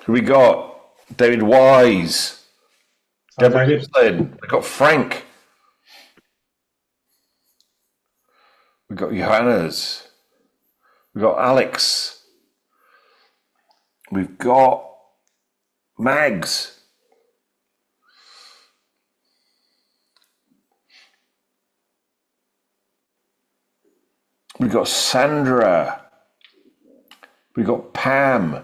Who we got? David Wise. Deborah Gippslin. We got Frank. We got Johannes. We got Alex. We've got Mags. We've got Sandra. We've got Pam.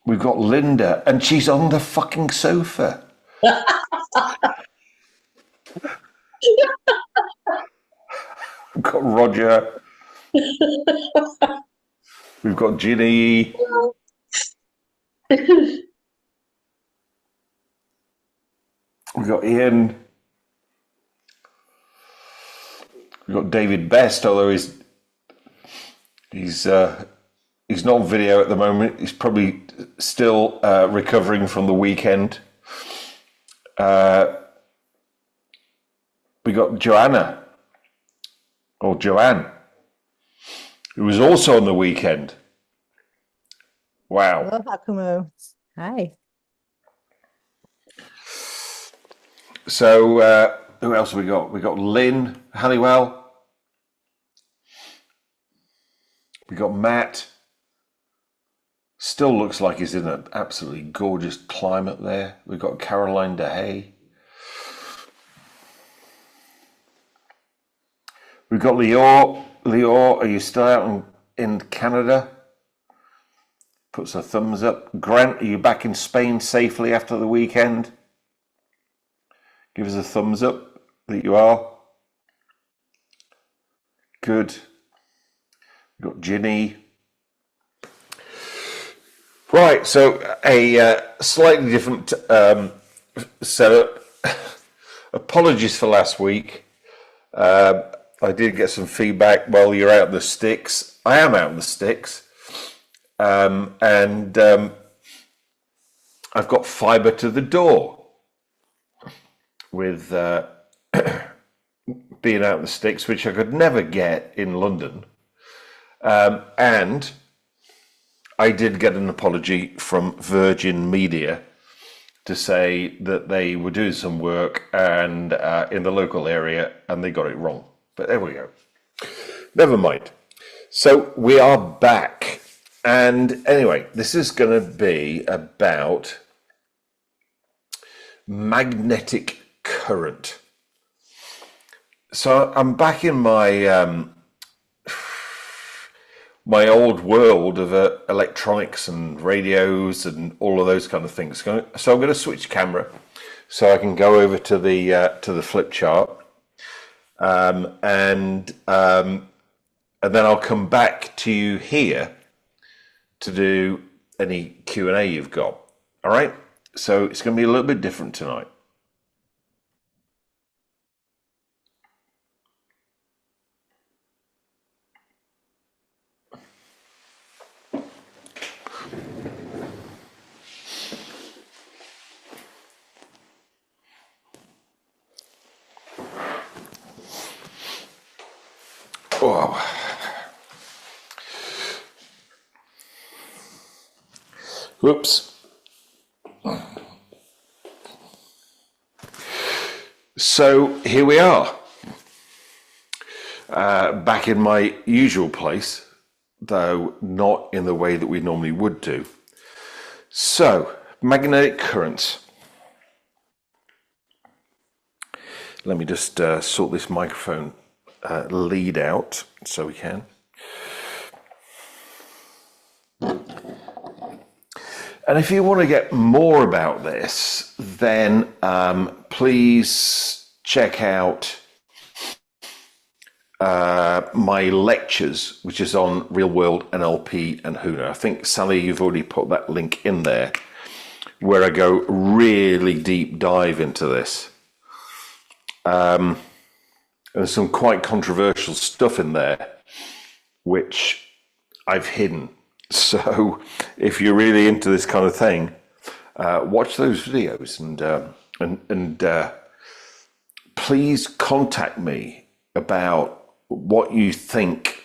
We've got Linda. And she's on the fucking sofa. We've got Roger. We've got Ginny. We've got Ian. We've got David Best, although he's not on video at the moment. He's probably still recovering from the weekend. We got Joanna, or Joanne, who was also on the weekend. Wow. Hello, Hakumo. Hi. So who else have we got? We got Lynn Halliwell. We got Matt. Still looks like he's in an absolutely gorgeous climate there. We've got Caroline DeHay. We've got Lior. Lior, are you still out in Canada? Puts a thumbs up. Grant, are you back in Spain safely after the weekend? Give us a thumbs up that you are. Good. We've got Ginny. Right, so a slightly different setup. Apologies for last week. I did get some feedback while you're out in the sticks. I am out in the sticks. And I've got fibre to the door with being out in the sticks, which I could never get in London. And I did get an apology from Virgin Media to say that they were doing some work and in the local area and they got it wrong. But there we go. Never mind. So we are back. And anyway, this is going to be about magnetic current. So I'm back in my my old world of electronics and radios and all of those kind of things. So I'm going to switch camera so I can go over to the flip chart, and then I'll come back to you here to do any Q&A you've got. All right. So it's going to be a little bit different tonight. Wow. Whoops. So here we are, back in my usual place, though not in the way that we normally would do. So, magnetic currents. Let me just sort this microphone lead out so we can. And if you want to get more about this, then please check out my lectures, which is on real world NLP and Huna. I think, Sally, you've already put that link in there, where I go really deep dive into this. There's some quite controversial stuff in there, which I've hidden. So if you're really into this kind of thing, watch those videos and please contact me about what you think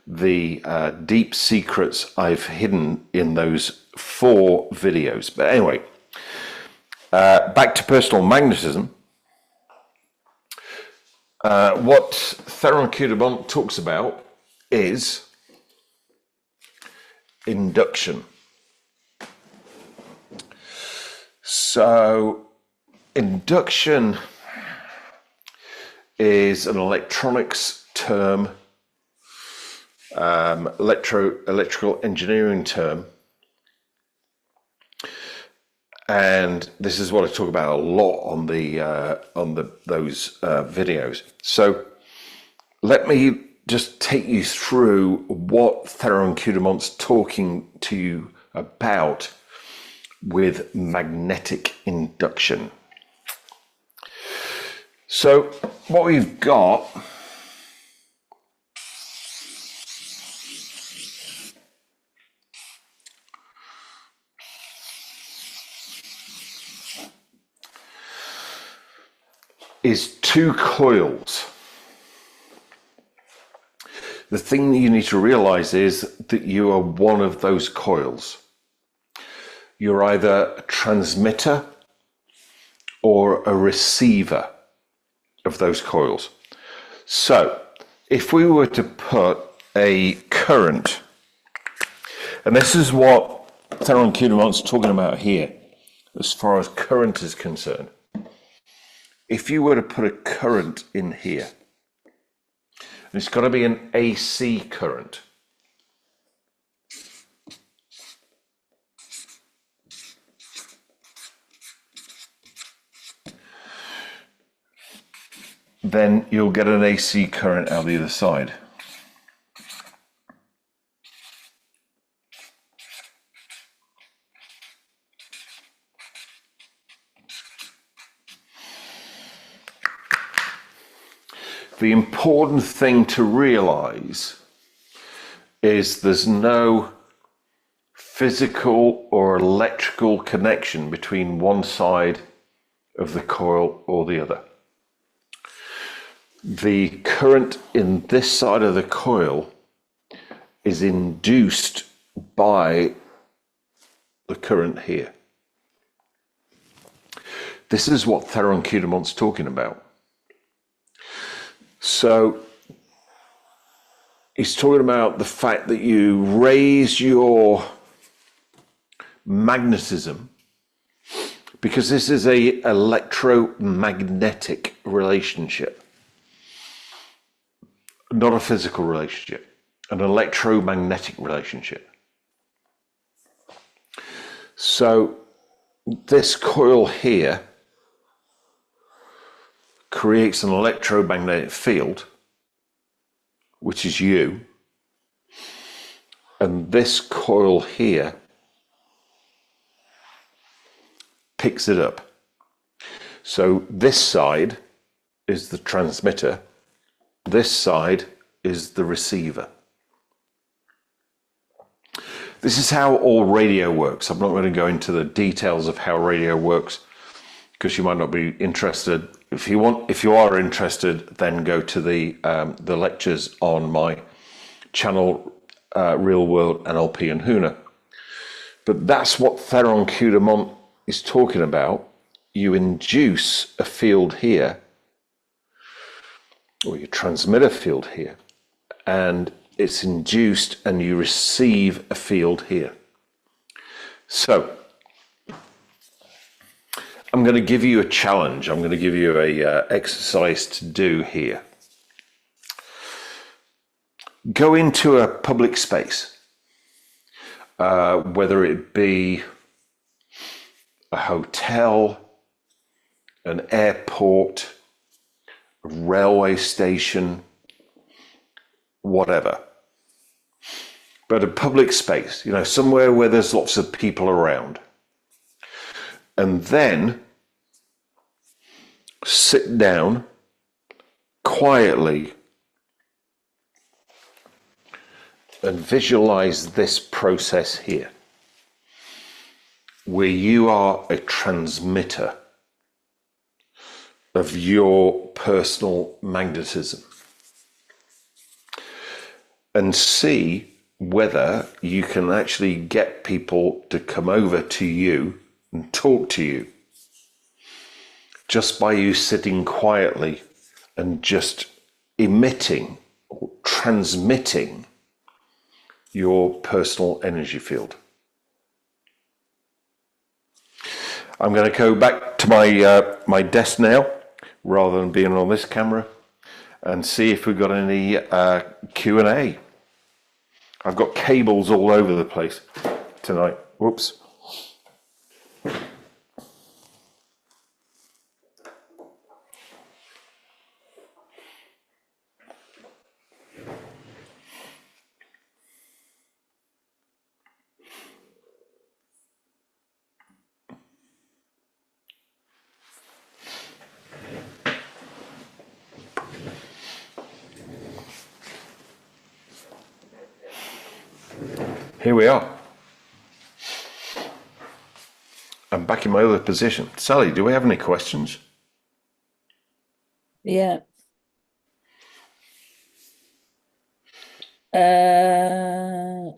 the deep secrets I've hidden in those 4 videos. But anyway, back to personal magnetism. What Theron Q Dumont talks about is induction. So, induction is an electronics term, electrical engineering term, and this is what I talk about a lot on those videos. So let me just take you through what Theron Q Dumont's talking to you about with magnetic induction. So what we've got is 2 coils. The thing that you need to realize is that you are one of those coils. You're either a transmitter or a receiver of those coils. So if we were to put a current, and this is what Theron Q Dumont's talking about here as far as current is concerned. If you were to put a current in here, and it's got to be an AC current. Then you'll get an AC current out the other side. The important thing to realize is there's no physical or electrical connection between one side of the coil or the other. The current in this side of the coil is induced by the current here. This is what Theron Q Dumont's talking about. So he's talking about the fact that you raise your magnetism, because this is a electromagnetic relationship, not a physical relationship, an electromagnetic relationship. So this coil here creates an electromagnetic field, which is you, and this coil here picks it up. So this side is the transmitter, this side is the receiver. This is how all radio works. I'm not going to go into the details of how radio works because you might not be interested. If you are interested, then go to the lectures on my channel, Real World NLP and Huna. But that's what Theron Q Dumont is talking about. You induce a field here, or you transmit a field here, and it's induced, and you receive a field here. So I'm going to give you a challenge. I'm going to give you a exercise to do here. Go into a public space, whether it be a hotel, an airport, a railway station, whatever. But a public space, somewhere where there's lots of people around. And then sit down quietly and visualize this process here, where you are a transmitter of your personal magnetism. and see whether you can actually get people to come over to you and talk to you just by you sitting quietly and just emitting or transmitting your personal energy field. I'm going to go back to my desk now, rather than being on this camera, and see if we've got any Q&A. I've got cables all over the place tonight. Whoops. Here we are. I'm back in my other position. Sally, do we have any questions? Yeah.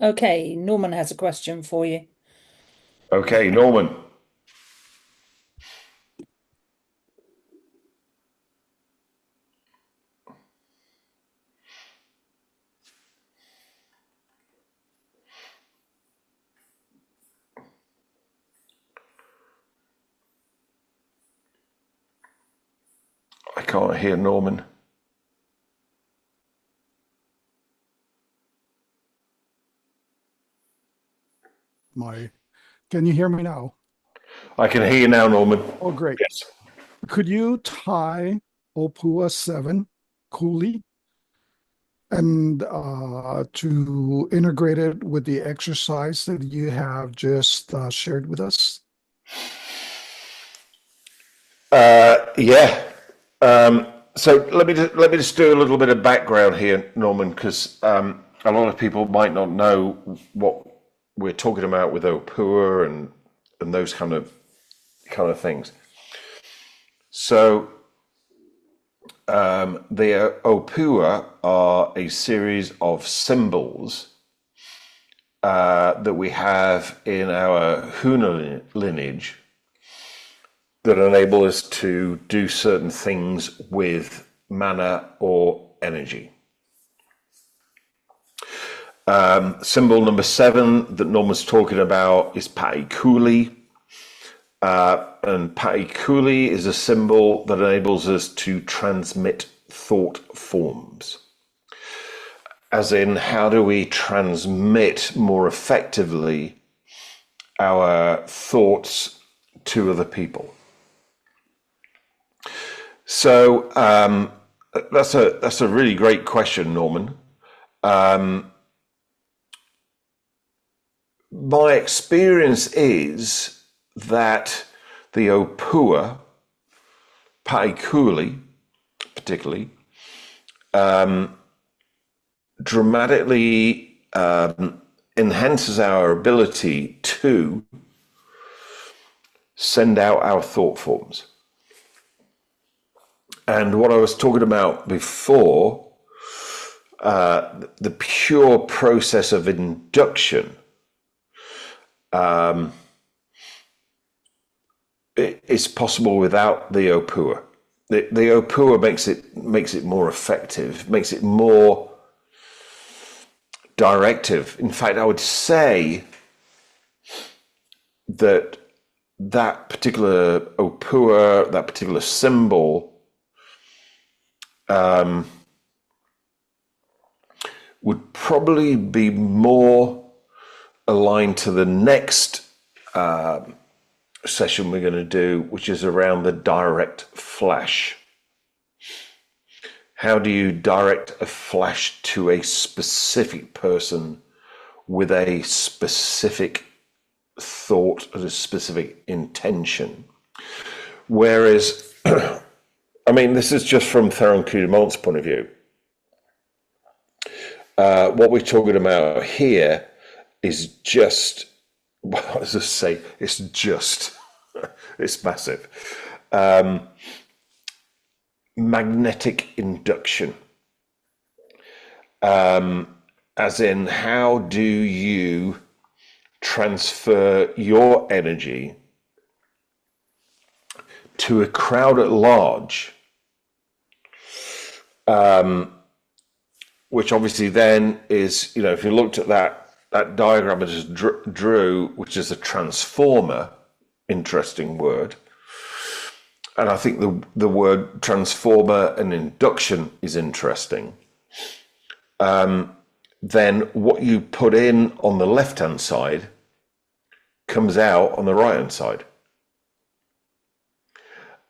Okay, Norman has a question for you. Okay, Norman. I can't hear Norman. Can you hear me now? I can hear you now, Norman. Oh, great. Yes. Could you tie Opua 7 coolly and to integrate it with the exercise that you have just shared with us? Yeah. So let me just do a little bit of background here, Norman, because a lot of people might not know what we're talking about with Opua and those kind of things. So the Opua are a series of symbols that we have in our Huna lineage that enable us to do certain things with mana or energy. Symbol number 7 that Norman's talking about is Paikuli. And Paikuli is a symbol that enables us to transmit thought forms. As in, how do we transmit more effectively our thoughts to other people? So that's a really great question, Norman. My experience is that the Opua, Paikuli particularly, dramatically enhances our ability to send out our thought forms. And what I was talking about before, the pure process of induction, is possible without the Opua. The Opua makes it more effective, makes it more directive. In fact, I would say that particular Opua, that particular symbol, would probably be more aligned to the next session we're going to do, which is around the direct flash. How do you direct a flash to a specific person with a specific thought and a specific intention? Whereas, I mean, this is just from Theron Q Dumont's point of view. What we're talking about here is just, well, as I say, it's just, it's massive. Magnetic induction. as in how do you transfer your energy to a crowd at large, which obviously then is, if you looked at that diagram I just drew, which is a transformer, interesting word. And I think the word transformer and induction is interesting. Then what you put in on the left-hand side comes out on the right-hand side.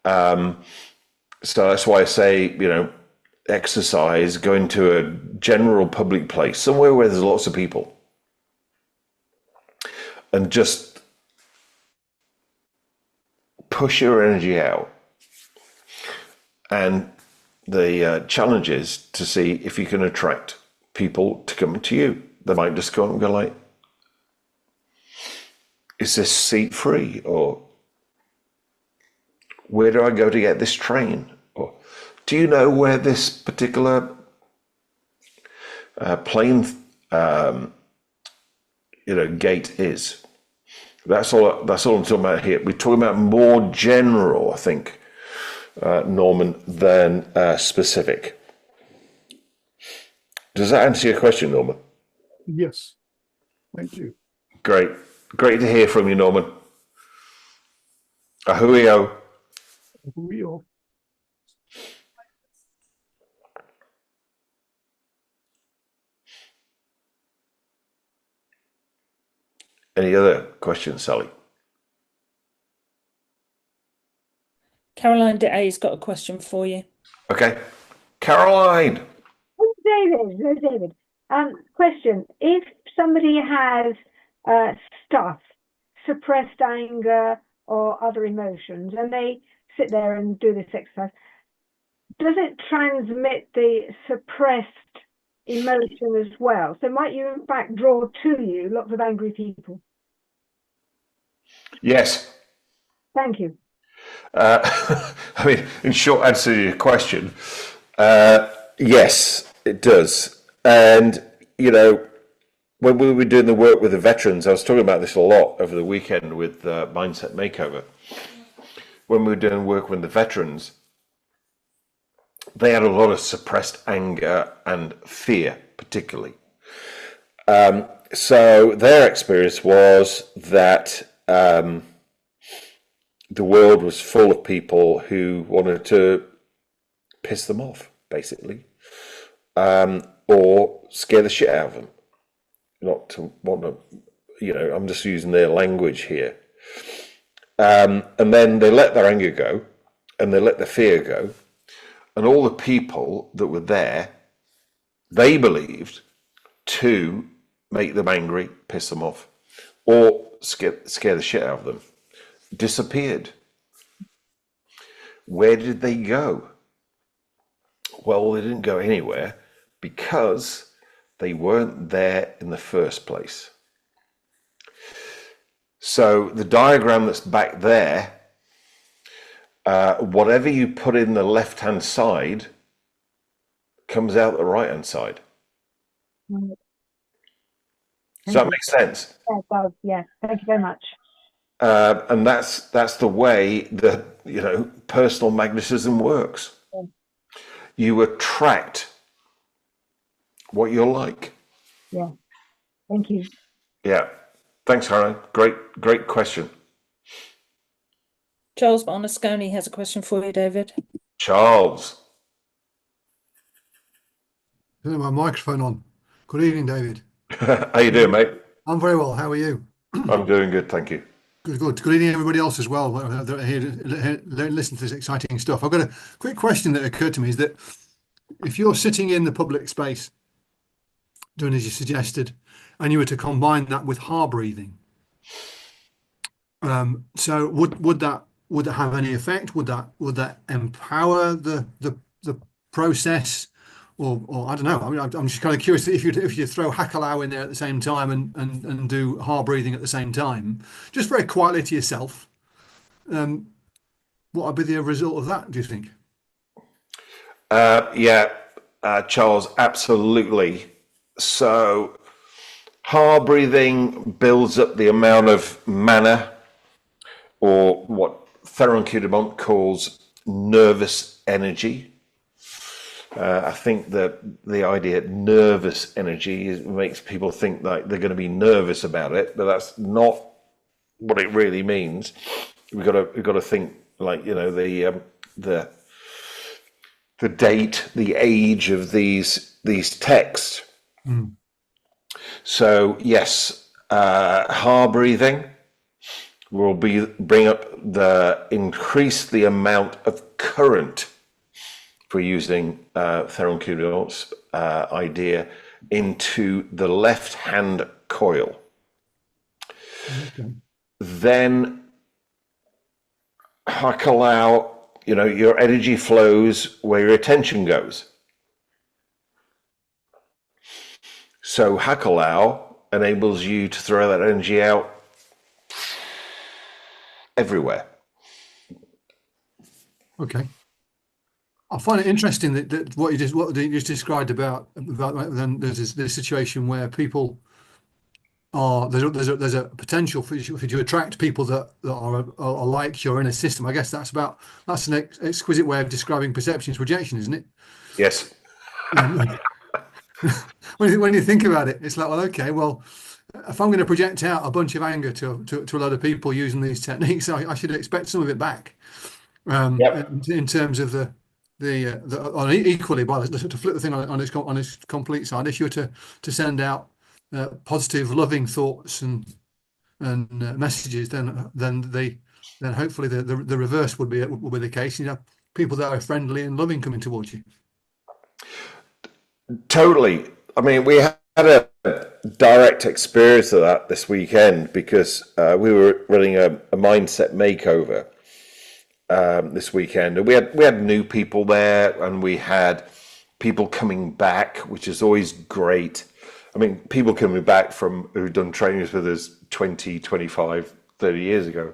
So that's why I say, exercise, go into a general public place, somewhere where there's lots of people, and just push your energy out. And the challenge is to see if you can attract people to come to you. They might just go and go like, is this seat free? Or where do I go to get this train? Or do you know where this particular plane gate is? That's all I'm talking about here. We're talking about more general, I think, Norman, than specific. Does that answer your question, Norman? Yes. Thank you. Great to hear from you, Norman. Ahuio. Real. Any other questions, Sally? Caroline DeA's got a question for you. Okay. Caroline. David. Question. If somebody has stuff, suppressed anger or other emotions, and they sit there and do this exercise, does it transmit the suppressed emotion as well? So might you in fact draw to you lots of angry people? Yes. Thank you. In short answer to your question, yes, it does. And, when we were doing the work with the veterans, I was talking about this a lot over the weekend with Mindset Makeover. When we were doing work with the veterans, they had a lot of suppressed anger and fear, particularly. So their experience was that the world was full of people who wanted to piss them off, basically, or scare the shit out of them. Not to want to, I'm just using their language here. And then they let their anger go, and they let their fear go, and all the people that were there, they believed, to make them angry, piss them off, or scare the shit out of them, disappeared. Where did they go? Well, they didn't go anywhere because they weren't there in the first place. So the diagram that's back there, whatever you put in the left-hand side comes out the right-hand side. Right. Does that make sense? Yeah, it does. Yeah. Thank you very much. And that's the way that personal magnetism works. Yeah. You attract what you're like. Yeah. Thank you. Yeah. Thanks, Caroline. Great question. Charles Bonasconi has a question for you, David. Charles. Turn my microphone on. Good evening, David. How you doing, mate? I'm very well. How are you? I'm doing good, thank you. Good. Good evening, everybody else as well. They're here to listen to this exciting stuff. I've got a quick question that occurred to me: is that if you're sitting in the public space, doing as you suggested, and you were to combine that with heart breathing, so would that have any effect? Would that empower the process? Or I don't know. I mean, I'm just kind of curious if you throw Hakalau in there at the same time and do heart breathing at the same time, just very quietly to yourself, what would be the result of that, do you think? Charles, absolutely. So heart breathing builds up the amount of mana, or what Theron Q Dumont calls nervous energy. I think that the idea nervous energy makes people think like they're going to be nervous about it, but that's not what it really means. We've got to think like, you know, the date, the age of these texts. So yes, heart breathing will increase the amount of current, for using Theron Q Dumont's idea, into the left hand coil. Okay. Then Hakalao, you know, your energy flows where your attention goes. So Hakalao enables you to throw that energy out everywhere. Okay. I find it interesting that what you just described about then there's this situation where people are there's a potential for you to attract people that are like your inner system. I guess that's an exquisite way of describing perception is projection, isn't it? Yes. When you think about it, it's like, well, okay, well, if I'm going to project out a bunch of anger to a lot of people using these techniques, I should expect some of it back. In terms of equally, to flip the thing on its complete side, if you were to send out positive, loving thoughts and messages, then hopefully the reverse would be the case. You know, people that are friendly and loving coming towards you. Totally. I mean, we had a direct experience of that this weekend because we were running a mindset makeover this weekend, and we had new people there, and we had people coming back, which is always great. I mean, people coming back from who've done trainings with us 20, 25, 30 years ago.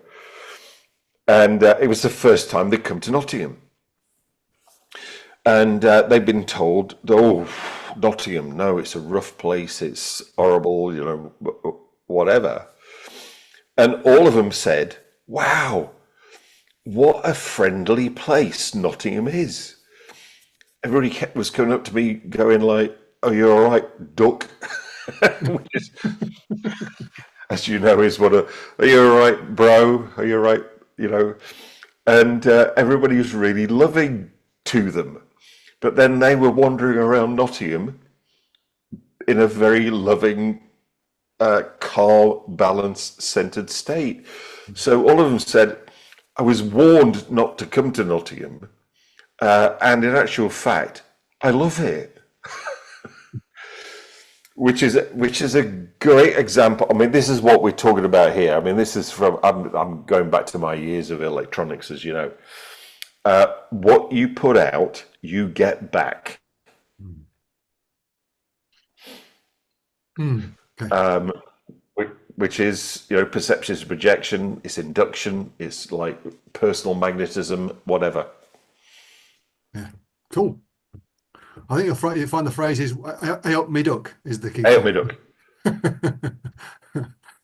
And it was the first time they'd come to Nottingham. And they've been told, oh, Nottingham, no, it's a rough place, it's horrible, you know, whatever. And all of them said, wow, what a friendly place Nottingham is. Everybody was coming up to me going like, oh, you're all right, duck? Which is, as you know, is what are you all right, bro? Are you all right? You know, and everybody was really loving to them. But then they were wandering around Nottingham in a very loving, calm, balanced, centered state. So all of them said, I was warned not to come to Nottingham. And in actual fact, I love it. Which is a great example. I mean, this is what we're talking about here. I mean, this is from, I'm going back to my years of electronics, as you know. What you put out, you get back. Okay. Which is, you know, perception is projection, it's induction, it's like personal magnetism, whatever. Yeah, cool. I think you'll find the phrase is "I up me duck" is the key. I up me duck.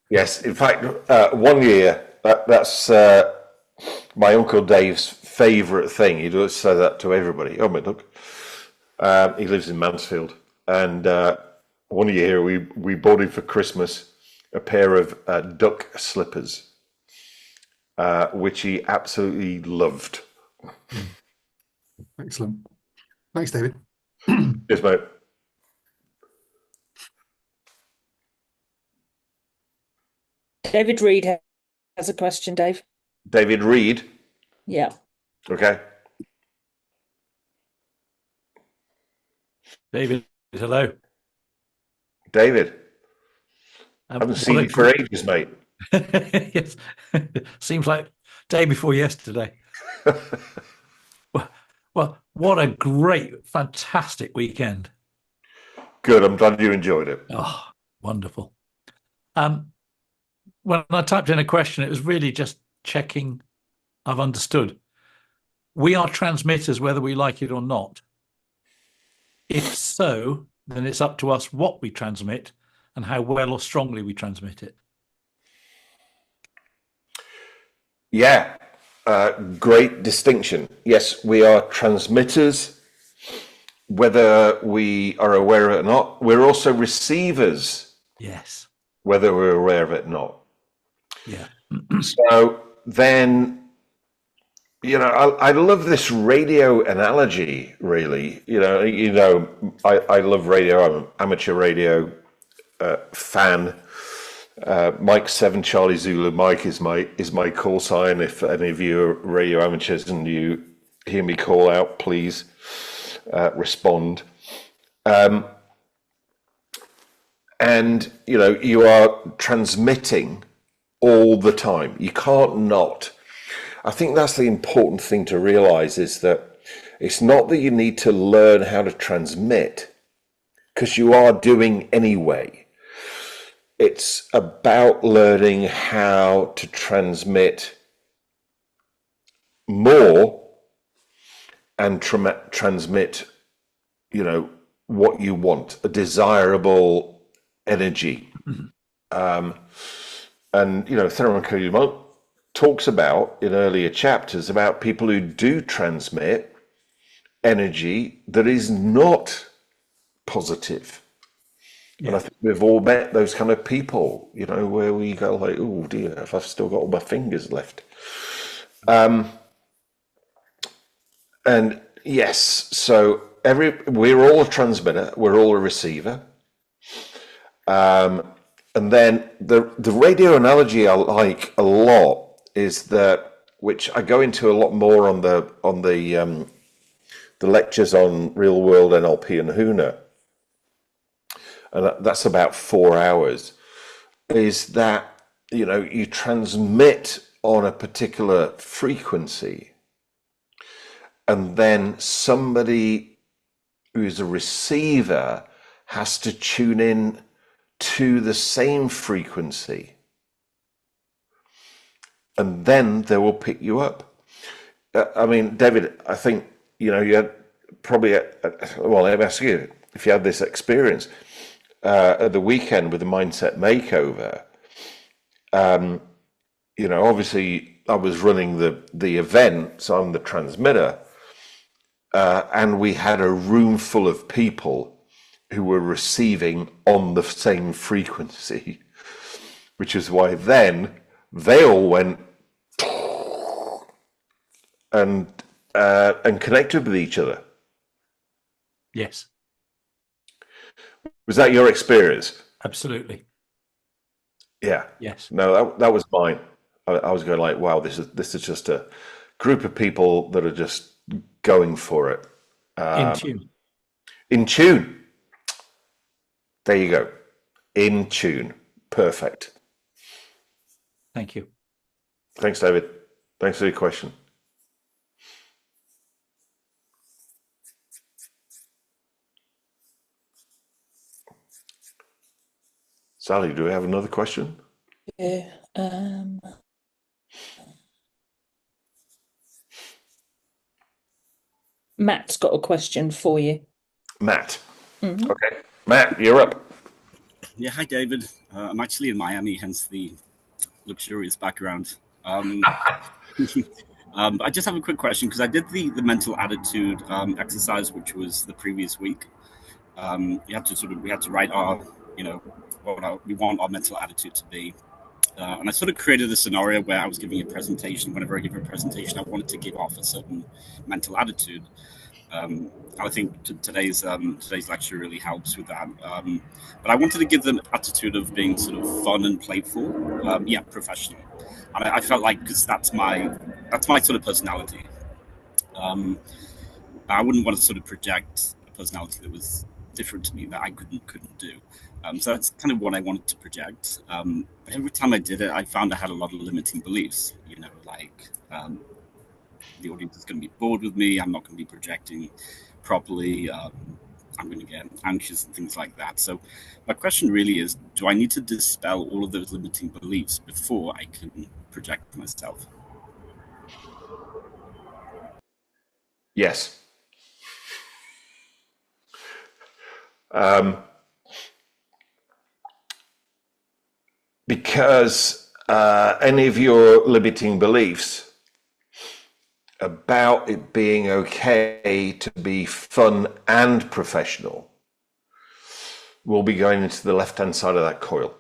Yes, in fact, 1 year, that's my Uncle Dave's favourite thing. He does say that to everybody. Oh, my duck. He lives in Mansfield. And 1 year we bought him for Christmas a pair of duck slippers, which he absolutely loved. Excellent. Thanks, David. Yes, mate. David Reed has a question, Dave. David Reed. Yeah. Okay. David, hello. David. I haven't seen you for ages, mate. Yes. Seems like day before yesterday. Well, what a great, fantastic weekend. Good. I'm glad you enjoyed it. Oh, wonderful. When I typed in a question, it was really just checking I've understood. We are transmitters whether we like it or not. If so, then it's up to us what we transmit and how well or strongly we transmit it. Yeah, great distinction. Yes, we are transmitters, whether we are aware of it or not. We're also receivers, Yes. whether we're aware of it or not. Yeah. So then, I love this radio analogy, really. I love radio. I'm an amateur radio fan. Mike 7 Charlie Zulu. Mike is my call sign. If any of you are radio amateurs and you hear me call out, please respond. And you are transmitting all the time. You can't not. I think that's the important thing to realize, is that it's not that you need to learn how to transmit, because you are doing anyway. It's about learning how to transmit more and transmit, what you want, a desirable energy. And, Theron Q Dumont talks about in earlier chapters about people who do transmit energy that is not positive. Yeah. And I think we've all met those kind of people, where we go like, oh dear, if I've still got all my fingers left. And yes, so we're all a transmitter, we're all a receiver. And then the radio analogy I like a lot is that, which I go into a lot more on the lectures on real world NLP and Huna, and that's about 4 hours, is that you transmit on a particular frequency, and then somebody who's a receiver has to tune in to the same frequency, and then they will pick you up. I mean, David, I think you had probably let me ask you if you had this experience at the weekend with the mindset makeover. Obviously I was running the event, so I'm the transmitter, and we had a room full of people who were receiving on the same frequency, which is why then they all went and connected with each other. Yes. Was that your experience? Absolutely. Yeah. Yes. No, that was mine. I was going like, wow, this is just a group of people that are just going for it. In tune. In tune. There you go. In tune. Perfect. Thank you. Thanks, David. Thanks for your question. Sally, do we have another question? Yeah. Matt's got a question for you. Matt. Mm-hmm. Okay. Matt, you're up. Yeah, hi, David. I'm actually in Miami, hence the luxurious background. I just have a quick question, because I did the mental attitude exercise, which was the previous week. We had to write our, what we want our mental attitude to be. And I sort of created a scenario where I was giving a presentation. Whenever I give a presentation, I wanted to give off a certain mental attitude. And I think today's lecture really helps with that. But I wanted to give the attitude of being sort of fun and playful, professional. And I felt like, because that's my sort of personality. I wouldn't want to sort of project a personality that was different to me that I couldn't do. So that's kind of what I wanted to project. But every time I did it, I found I had a lot of limiting beliefs. The audience is going to be bored with me. I'm not going to be projecting properly. I'm going to get anxious and things like that. So my question really is, do I need to dispel all of those limiting beliefs before I can project myself? Yes. Because any of your limiting beliefs about it being okay to be fun and professional will be going into the left-hand side of that coil.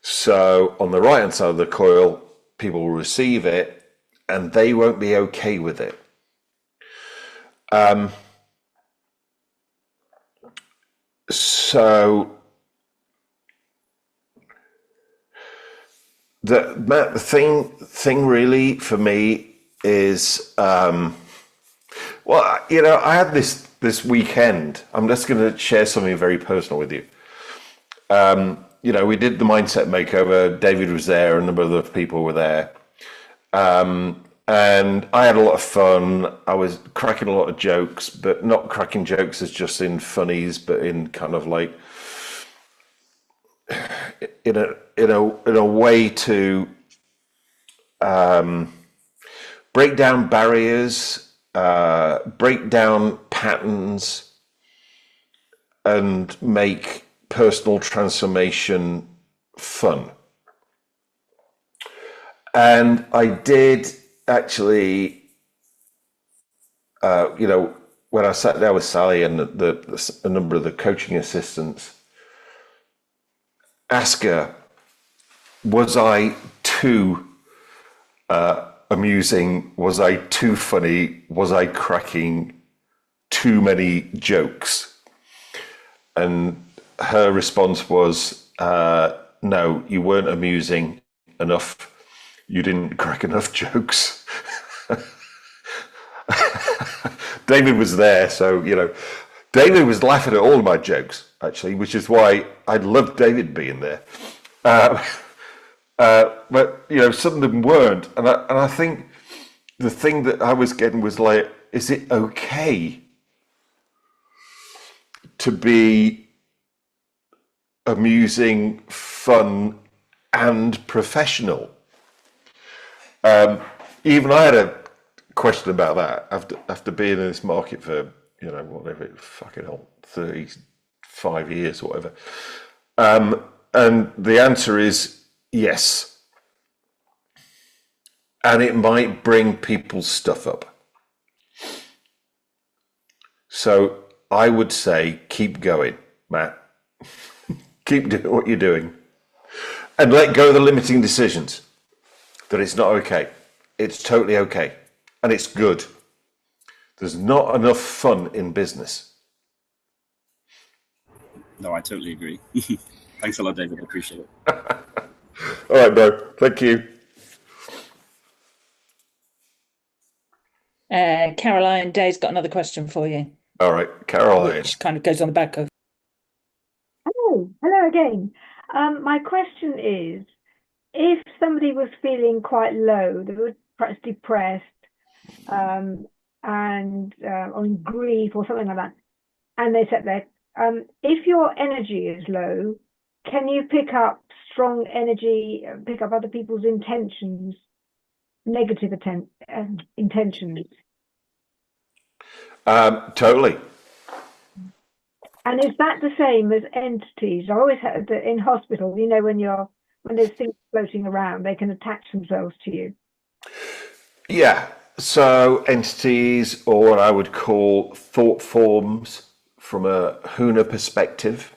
So on the right-hand side of the coil, people will receive it and they won't be okay with it. So the thing really for me is, well, you know, I had this weekend. I'm just going to share something very personal with you. You know, we did the mindset makeover. David was there. A number of other people were there. And I had a lot of fun. I was cracking a lot of jokes, but not cracking jokes as just in funnies, but in kind of like in a way to break down barriers, break down patterns, and make personal transformation fun. And I did actually, you know, when I sat down with Sally and a number of the coaching assistants, ask her, was I too amusing? Was I too funny? Was I cracking too many jokes? And her response was, no, you weren't amusing enough. You didn't crack enough jokes. David was there, so, you know, David was laughing at all of my jokes, actually, which is why I loved David being there. But, you know, some of them weren't. And I think the thing that I was getting was like, is it okay to be amusing, fun, and professional? Even I had a question about that after being in this market for, you know, whatever, fucking hell, 35 years or whatever. And the answer is yes. And it might bring people's stuff up. So I would say, keep going, Matt. Keep doing what you're doing. And let go of the limiting decisions. That it's not okay. It's totally okay. And it's good. There's not enough fun in business. No, I totally agree. Thanks a lot, David. I appreciate it. All right, bro. Thank you. Caroline Day's got another question for you. All right, Caroline. Which kind of goes on the back of. Hello again. My question is, if somebody was feeling quite low, they were perhaps depressed, and or in grief or something like that, and they sat there, if your energy is low, can you pick up strong energy, pick up other people's intentions, negative intentions? Totally. And is that the same as entities? I always heard that in hospital, you know, when there's things floating around, they can attach themselves to you. Yeah. So entities, or what I would call thought forms from a Huna perspective,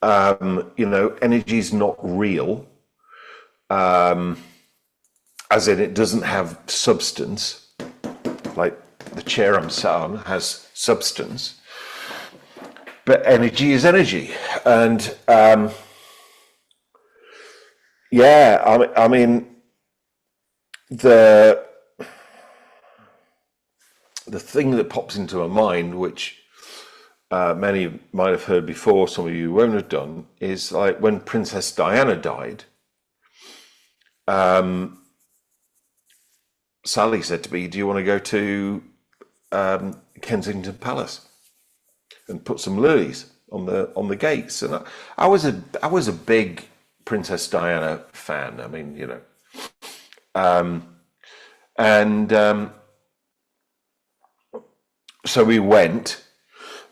you know, energy is not real, as in it doesn't have substance, like the chair I'm sat on has substance. But energy is energy. And yeah, I mean, the thing that pops into my mind, which many might have heard before, some of you won't have done, is like when Princess Diana died, Sally said to me, do you want to go to Kensington Palace and put some lilies on the gates? And I was a big Princess Diana fan. I mean, you know, and so we went,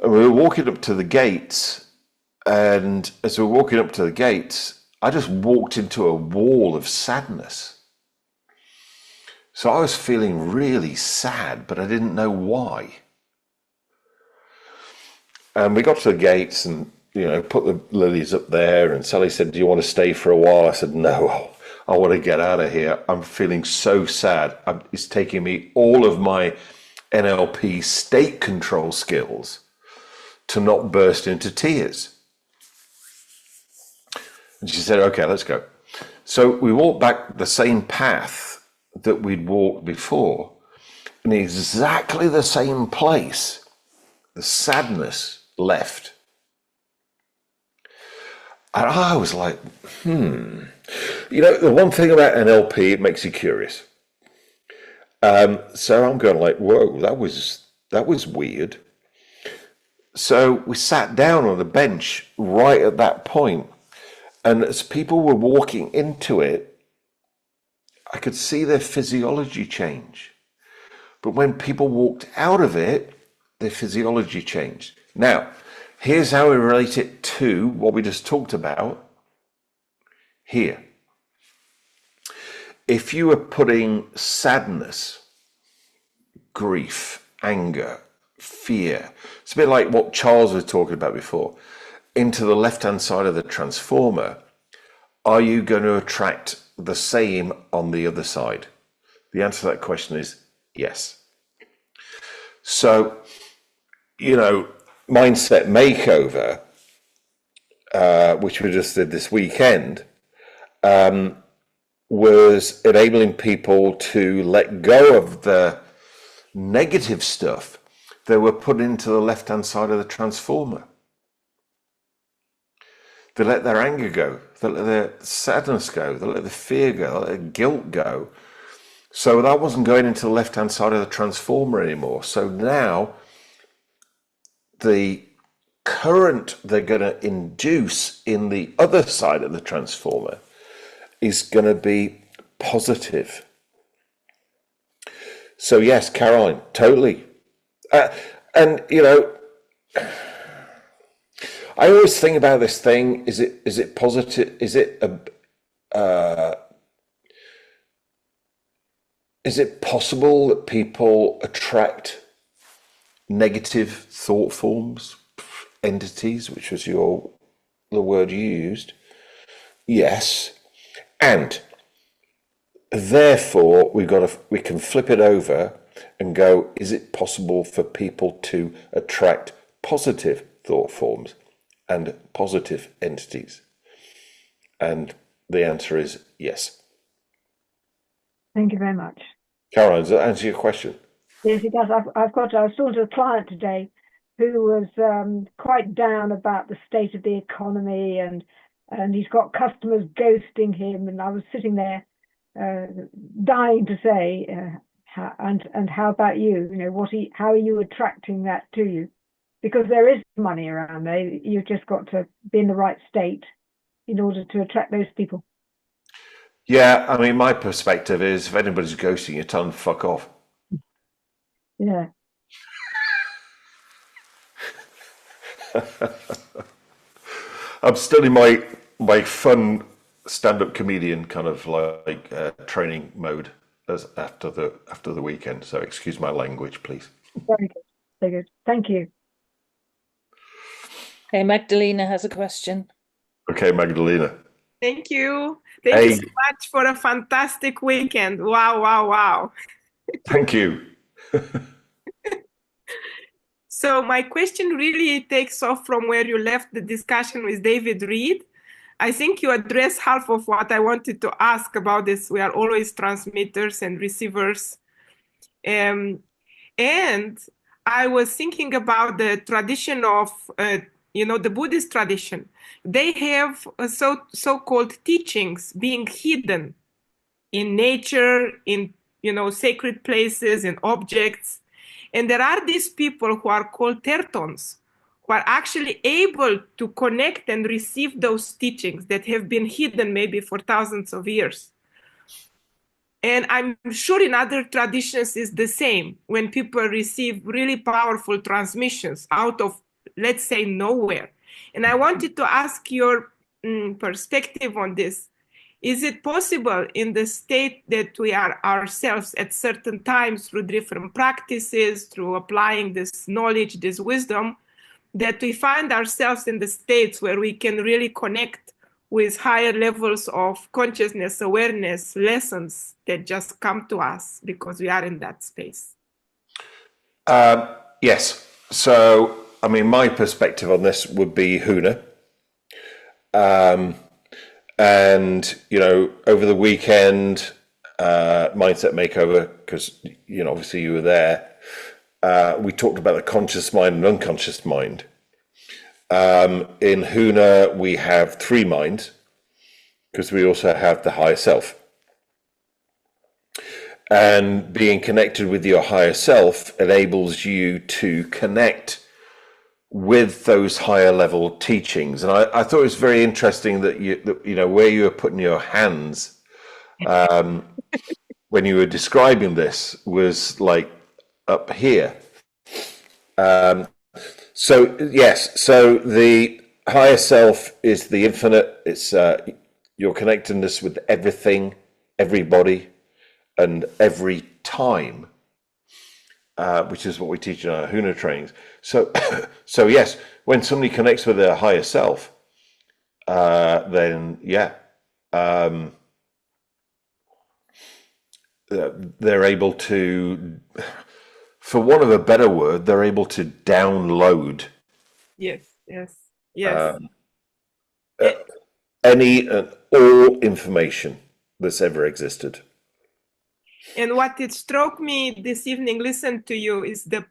And we were walking up to the gates, and as we were walking up to the gates, I just walked into a wall of sadness. So I was feeling really sad, but I didn't know why. And we got to the gates and, put the lilies up there, and Sally said, "Do you want to stay for a while?" I said, "No, I want to get out of here. I'm feeling so sad. It's taking me all of my NLP state control skills to not burst into tears." And she said, "Okay, let's go." So we walked back the same path that we'd walked before, in exactly the same place. The sadness left. And I was like, the one thing about NLP, it makes you curious. So I'm going like, whoa, that was weird. So we sat down on a bench right at that point, and as people were walking into it, I could see their physiology change. But when people walked out of it, their physiology changed. Now, here's how we relate it to what we just talked about here. If you were putting sadness, grief, anger, fear, it's a bit like what Charles was talking about before, into the left-hand side of the transformer, are you going to attract the same on the other side? The answer to that question is yes. So, Mindset Makeover, which we just did this weekend, was enabling people to let go of the negative stuff they were put into the left-hand side of the transformer. They let their anger go, they let their sadness go, they let the fear go, they let their guilt go. So that wasn't going into the left-hand side of the transformer anymore. So now the current they're going to induce in the other side of the transformer is going to be positive. So yes, Caroline, totally. And I always think about this thing: is it positive? Is it possible that people attract negative thought forms, entities, which was the word you used? Yes. And therefore we can flip it over and go, is it possible for people to attract positive thought forms and positive entities? And the answer is yes. Thank you very much. Caroline, does that answer your question? Yes, it does. I was talking to a client today who was quite down about the state of the economy, and he's got customers ghosting him, and I was sitting there dying to say, how about you? How are you attracting that to you? Because there is money around there. You've just got to be in the right state in order to attract those people. Yeah, I mean, my perspective is if anybody's ghosting you, tell them to fuck off. Yeah. I'm still in my fun stand-up comedian kind of like training mode as after the weekend. So excuse my language, please. Very good. Very good. Thank you. Okay, Magdalena has a question. Okay, Magdalena. Thank you. Thank you so much for a fantastic weekend. Wow, wow, wow. Thank you. So my question really takes off from where you left the discussion with David Reed. I think you addressed half of what I wanted to ask about this. We are always transmitters and receivers. And I was thinking about the tradition of, the Buddhist tradition. They have so-called teachings being hidden in nature, in, sacred places and objects. And there are these people who are called tertons, who are actually able to connect and receive those teachings that have been hidden maybe for thousands of years. And I'm sure in other traditions it's the same. When people receive really powerful transmissions out of let's say, nowhere. And I wanted to ask your perspective on this. Is it possible in the state that we are ourselves at certain times through different practices, through applying this knowledge, this wisdom, that we find ourselves in the states where we can really connect with higher levels of consciousness, awareness, lessons that just come to us because we are in that space? Yes. So, I mean, my perspective on this would be Huna. And, you know, over the weekend, Mindset Makeover, because, you know, obviously you were there, we talked about the conscious mind and unconscious mind. In Huna, we have 3 minds, because we also have the higher self. And being connected with your higher self enables you to connect with those higher level teachings. And I thought it was very interesting that you know, where you were putting your hands when you were describing this was like up here. So yes, so the higher self is the infinite. It's your connectedness with everything, everybody, and every time, which is what we teach in our Huna trainings. So, so yes, when somebody connects with their higher self, then yeah, they're able to, for want of a better word, they're able to download. Yes, yes, yes. Any and all information that's ever existed. And what it struck me this evening, listen to you, is the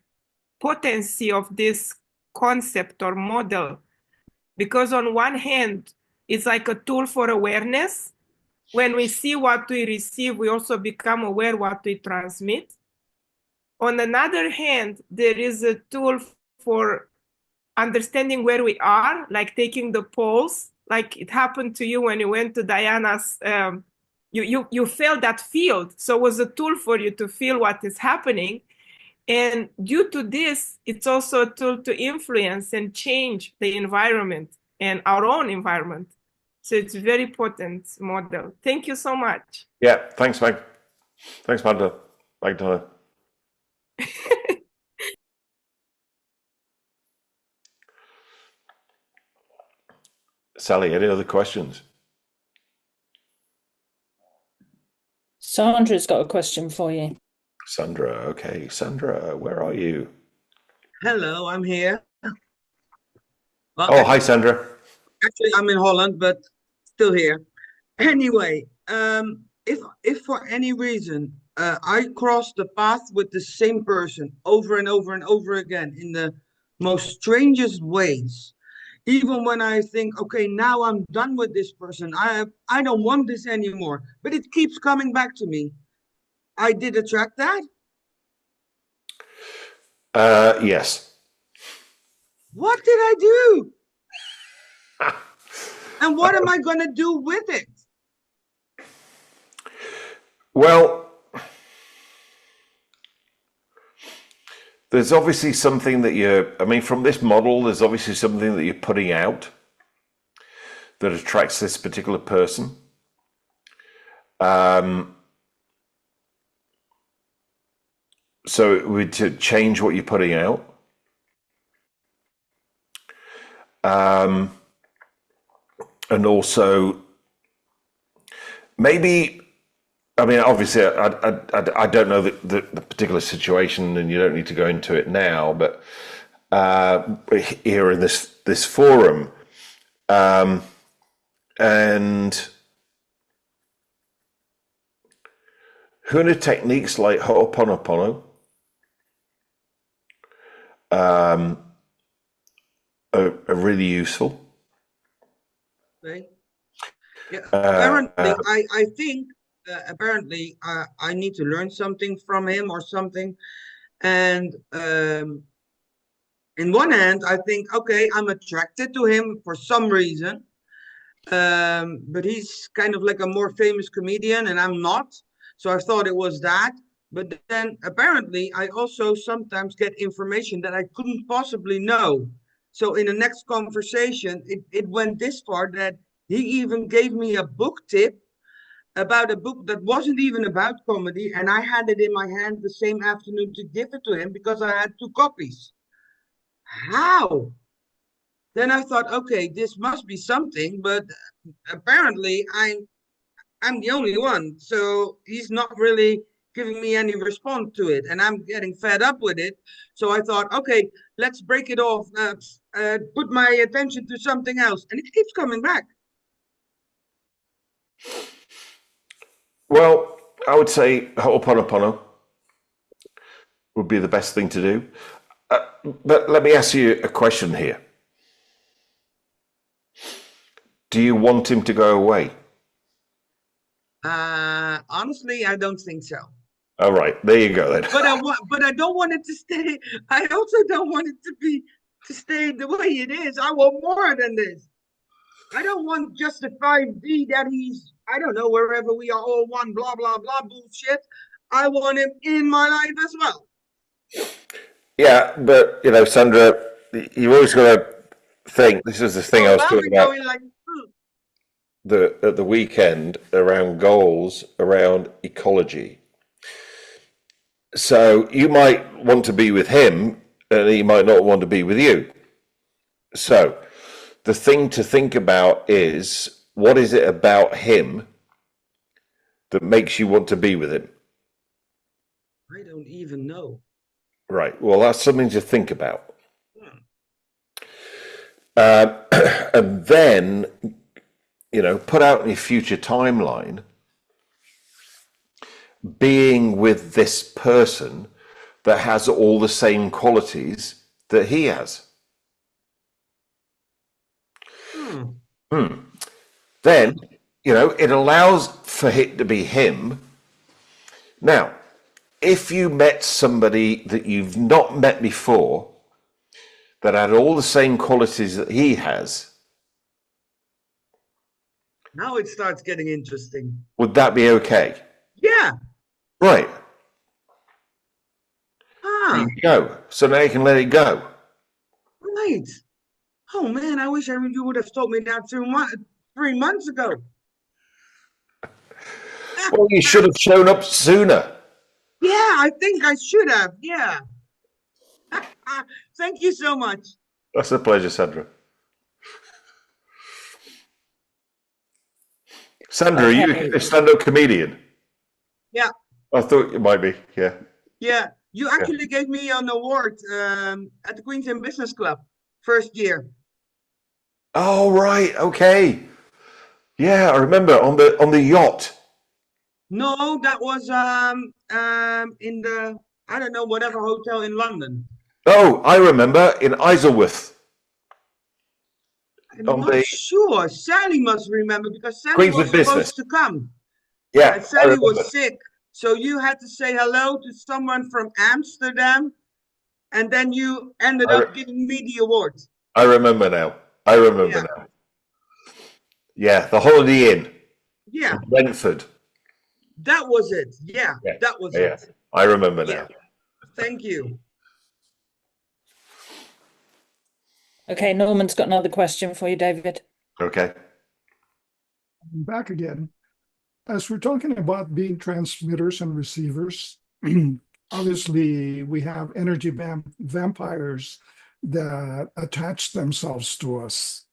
potency of this concept or model. Because on one hand, it's like a tool for awareness. When we see what we receive, we also become aware what we transmit. On another hand, there is a tool for understanding where we are, like taking the pulse, like it happened to you when you went to Diana's, you felt that field. So it was a tool for you to feel what is happening. And due to this, it's also a tool to influence and change the environment and our own environment. So it's a very potent model. Thank you so much. Yeah, thanks, Meg. Thanks, Magdalena. Sally, any other questions? Sandra's got a question for you. Sandra, okay. Sandra, where are you? Hello, I'm here. Well, Oh, hi, Sandra. actually, I'm in Holland, but still here. Anyway, if for any reason I cross the path with the same person over and over and over again in the most strangest ways, even when I think, okay, now I'm done with this person, I don't want this anymore, but it keeps coming back to me. I did attract that. Yes. What did I do? And what am I going to do with it? Well, there's obviously something that I mean, from this model, there's obviously something that you're putting out that attracts this particular person. So it would to change what you're putting out. And also, maybe, I mean, obviously, I don't know the particular situation, and you don't need to go into it now. But here in this forum, and Huna techniques like Ho'oponopono are really useful. Okay. Yeah, apparently, I think apparently I need to learn something from him or something. And in one hand, I think, okay, I'm attracted to him for some reason. But he's kind of like a more famous comedian and I'm not. So I thought it was that. But then apparently I also sometimes get information that I couldn't possibly know. So in the next conversation, it went this far that he even gave me a book tip about a book that wasn't even about comedy, and I had it in my hand the same afternoon to give it to him because I had 2 copies. How? Then I thought, okay, this must be something, but apparently I'm the only one, so he's not really giving me any response to it, and I'm getting fed up with it. So I thought, okay, let's break it off, put my attention to something else, and it keeps coming back. Well, I would say Ho'oponopono would be the best thing to do. But let me ask you a question here. Do you want him to go away? Honestly, I don't think so. All right, there you go then. But I don't want it to stay. I also don't want it to stay the way it is. I want more than this. I don't want just a 5D that he's, I don't know, wherever we are all one, blah, blah, blah, bullshit. I want him in my life as well. Yeah, but, you know, Sandra, you've always got to think, this is the thing I was talking about Like, at the weekend around goals, around ecology. So you might want to be with him and he might not want to be with you. So the thing to think about is, what is it about him that makes you want to be with him? I don't even know. Right. Well, that's something to think about. And then, you know, put out in your future timeline, being with this person that has all the same qualities that he has. Then, you know, it allows for it to be him. Now, if you met somebody that you've not met before that had all the same qualities that he has, now it starts getting interesting. would that be okay? Yeah. Right. Ah. There you go. So now you can let it go. Right. Oh man, I wish you would have told me that 3 months ago. Well, you should have shown up sooner. Yeah, I think I should have. Yeah. Thank you so much. That's a pleasure, Sandra. Sandra, Okay. are you a stand-up comedian? Yeah. I thought you might be, yeah. Yeah. You actually gave me an award at the Queensland Business Club first year. Oh, right, okay. Yeah, I remember on the yacht. No, that was in the, I don't know, whatever hotel in London. Oh, I remember in Isleworth. I'm not sure. Sally must remember because Sally was supposed to come. Yeah. And Sally was sick. So you had to say hello to someone from Amsterdam. And then you ended up giving me the award. I remember now. Now. Yeah, the Holiday Inn. Yeah. In Brentford. That was it. Yeah, that was it. I remember now. Thank you. Okay, Norman's got another question for you, David. Okay. Back again. As we're talking about being transmitters and receivers, obviously we have energy vampires that attach themselves to us.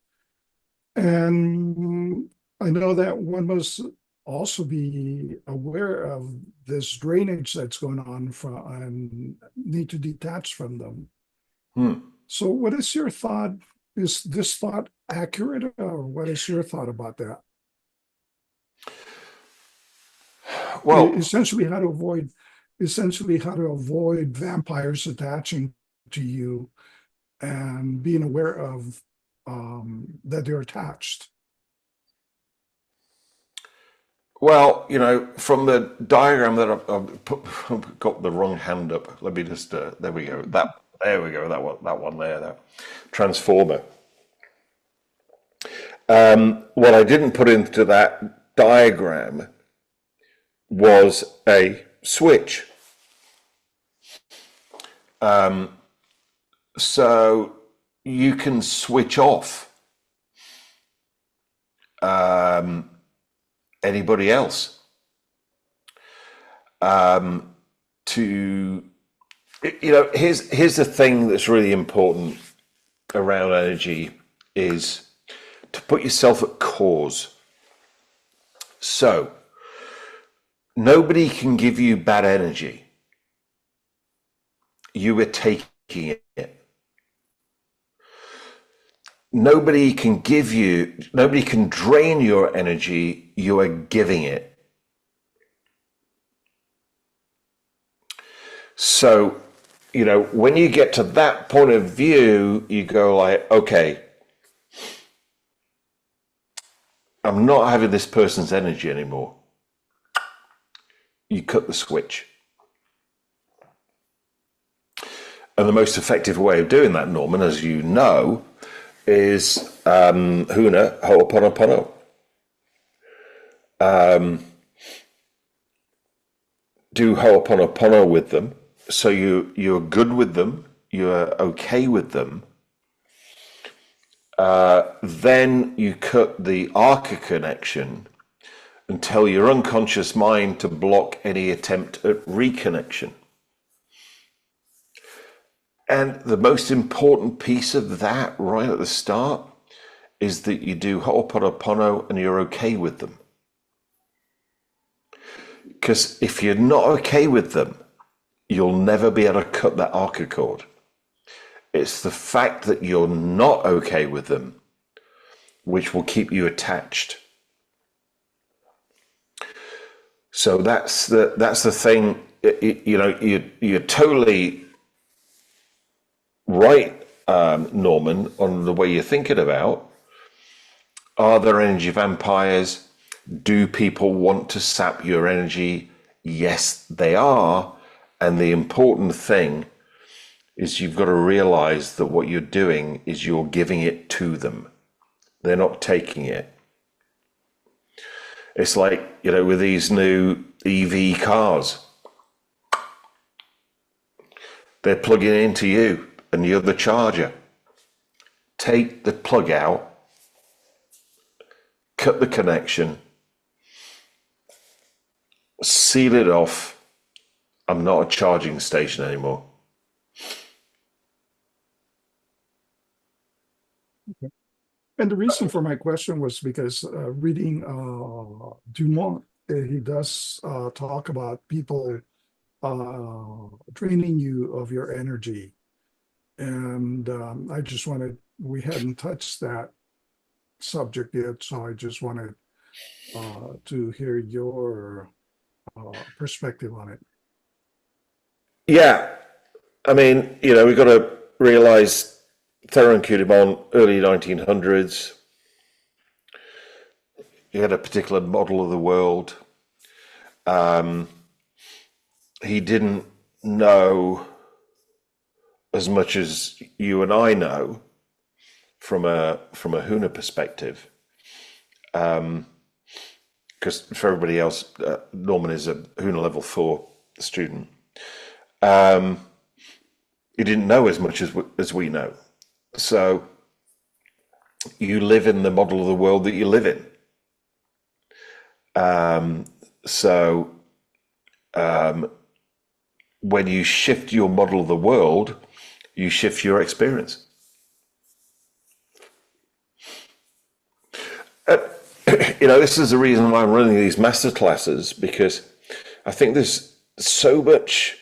And I know that one must also be aware of this drainage that's going on and need to detach from them. So what is your thought? Is this thought accurate, or what is your thought about that? Well, essentially how to avoid vampires attaching to you and being aware of that they're attached. Well, you know, from the diagram that I've got the wrong hand up. Let me just, there we go. There we go. That one there, that transformer. What I didn't put into that diagram was a switch. So you can switch off anybody else to, here's the thing that's really important around energy is to put yourself at cause. So nobody can give you bad energy. You are taking it. Nobody can drain your energy. You are giving it. So, when you get to that point of view, you go like, okay, I'm not having this person's energy anymore. You cut the switch. And the most effective way of doing that, Norman, as you know, is Huna, Ho'oponopono. Do Ho'oponopono with them. So you're good with them. You're okay with them. Then you cut the Arca connection and tell your unconscious mind to block any attempt at reconnection. And the most important piece of that right at the start is that you do Ho'oponopono and you're okay with them. Because if you're not okay with them, you'll never be able to cut that Arca cord. It's the fact that you're not okay with them which will keep you attached. So that's the thing. You're totally right, Norman, on the way you're thinking about. Are there energy vampires? Do people want to sap your energy? Yes, they are. And the important thing is you've got to realize that what you're doing is you're giving it to them. They're not taking it. It's like, with these new EV cars. They're plugging into you and you're the charger. Take the plug out, cut the connection, seal it off. I'm not a charging station anymore. Okay. And the reason for my question was because reading Dumont, he does talk about people draining you of your energy. And I just we hadn't touched that subject yet, so I just wanted to hear your perspective on it. Yeah, I mean, we've got to realize Theron Q Dumont, early 1900s. He had a particular model of the world. He didn't know as much as you and I know from a Huna perspective. Because for everybody else, Norman is a Huna level 4 student. He didn't know as much as we know. So you live in the model of the world that you live in. When you shift your model of the world, you shift your experience. This is the reason why I'm running these masterclasses, because I think there's so much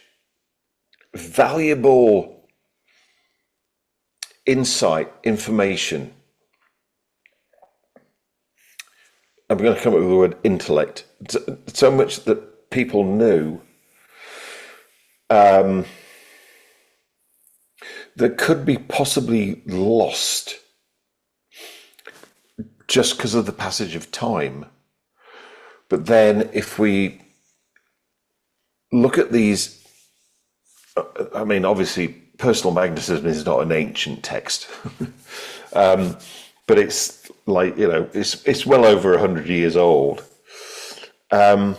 valuable insight, information. I'm going to come up with the word intellect. So much that people knew that could be possibly lost just because of the passage of time. But then if we look at these, I mean, obviously, Personal Magnetism is not an ancient text, but it's like, it's well over 100 years old. And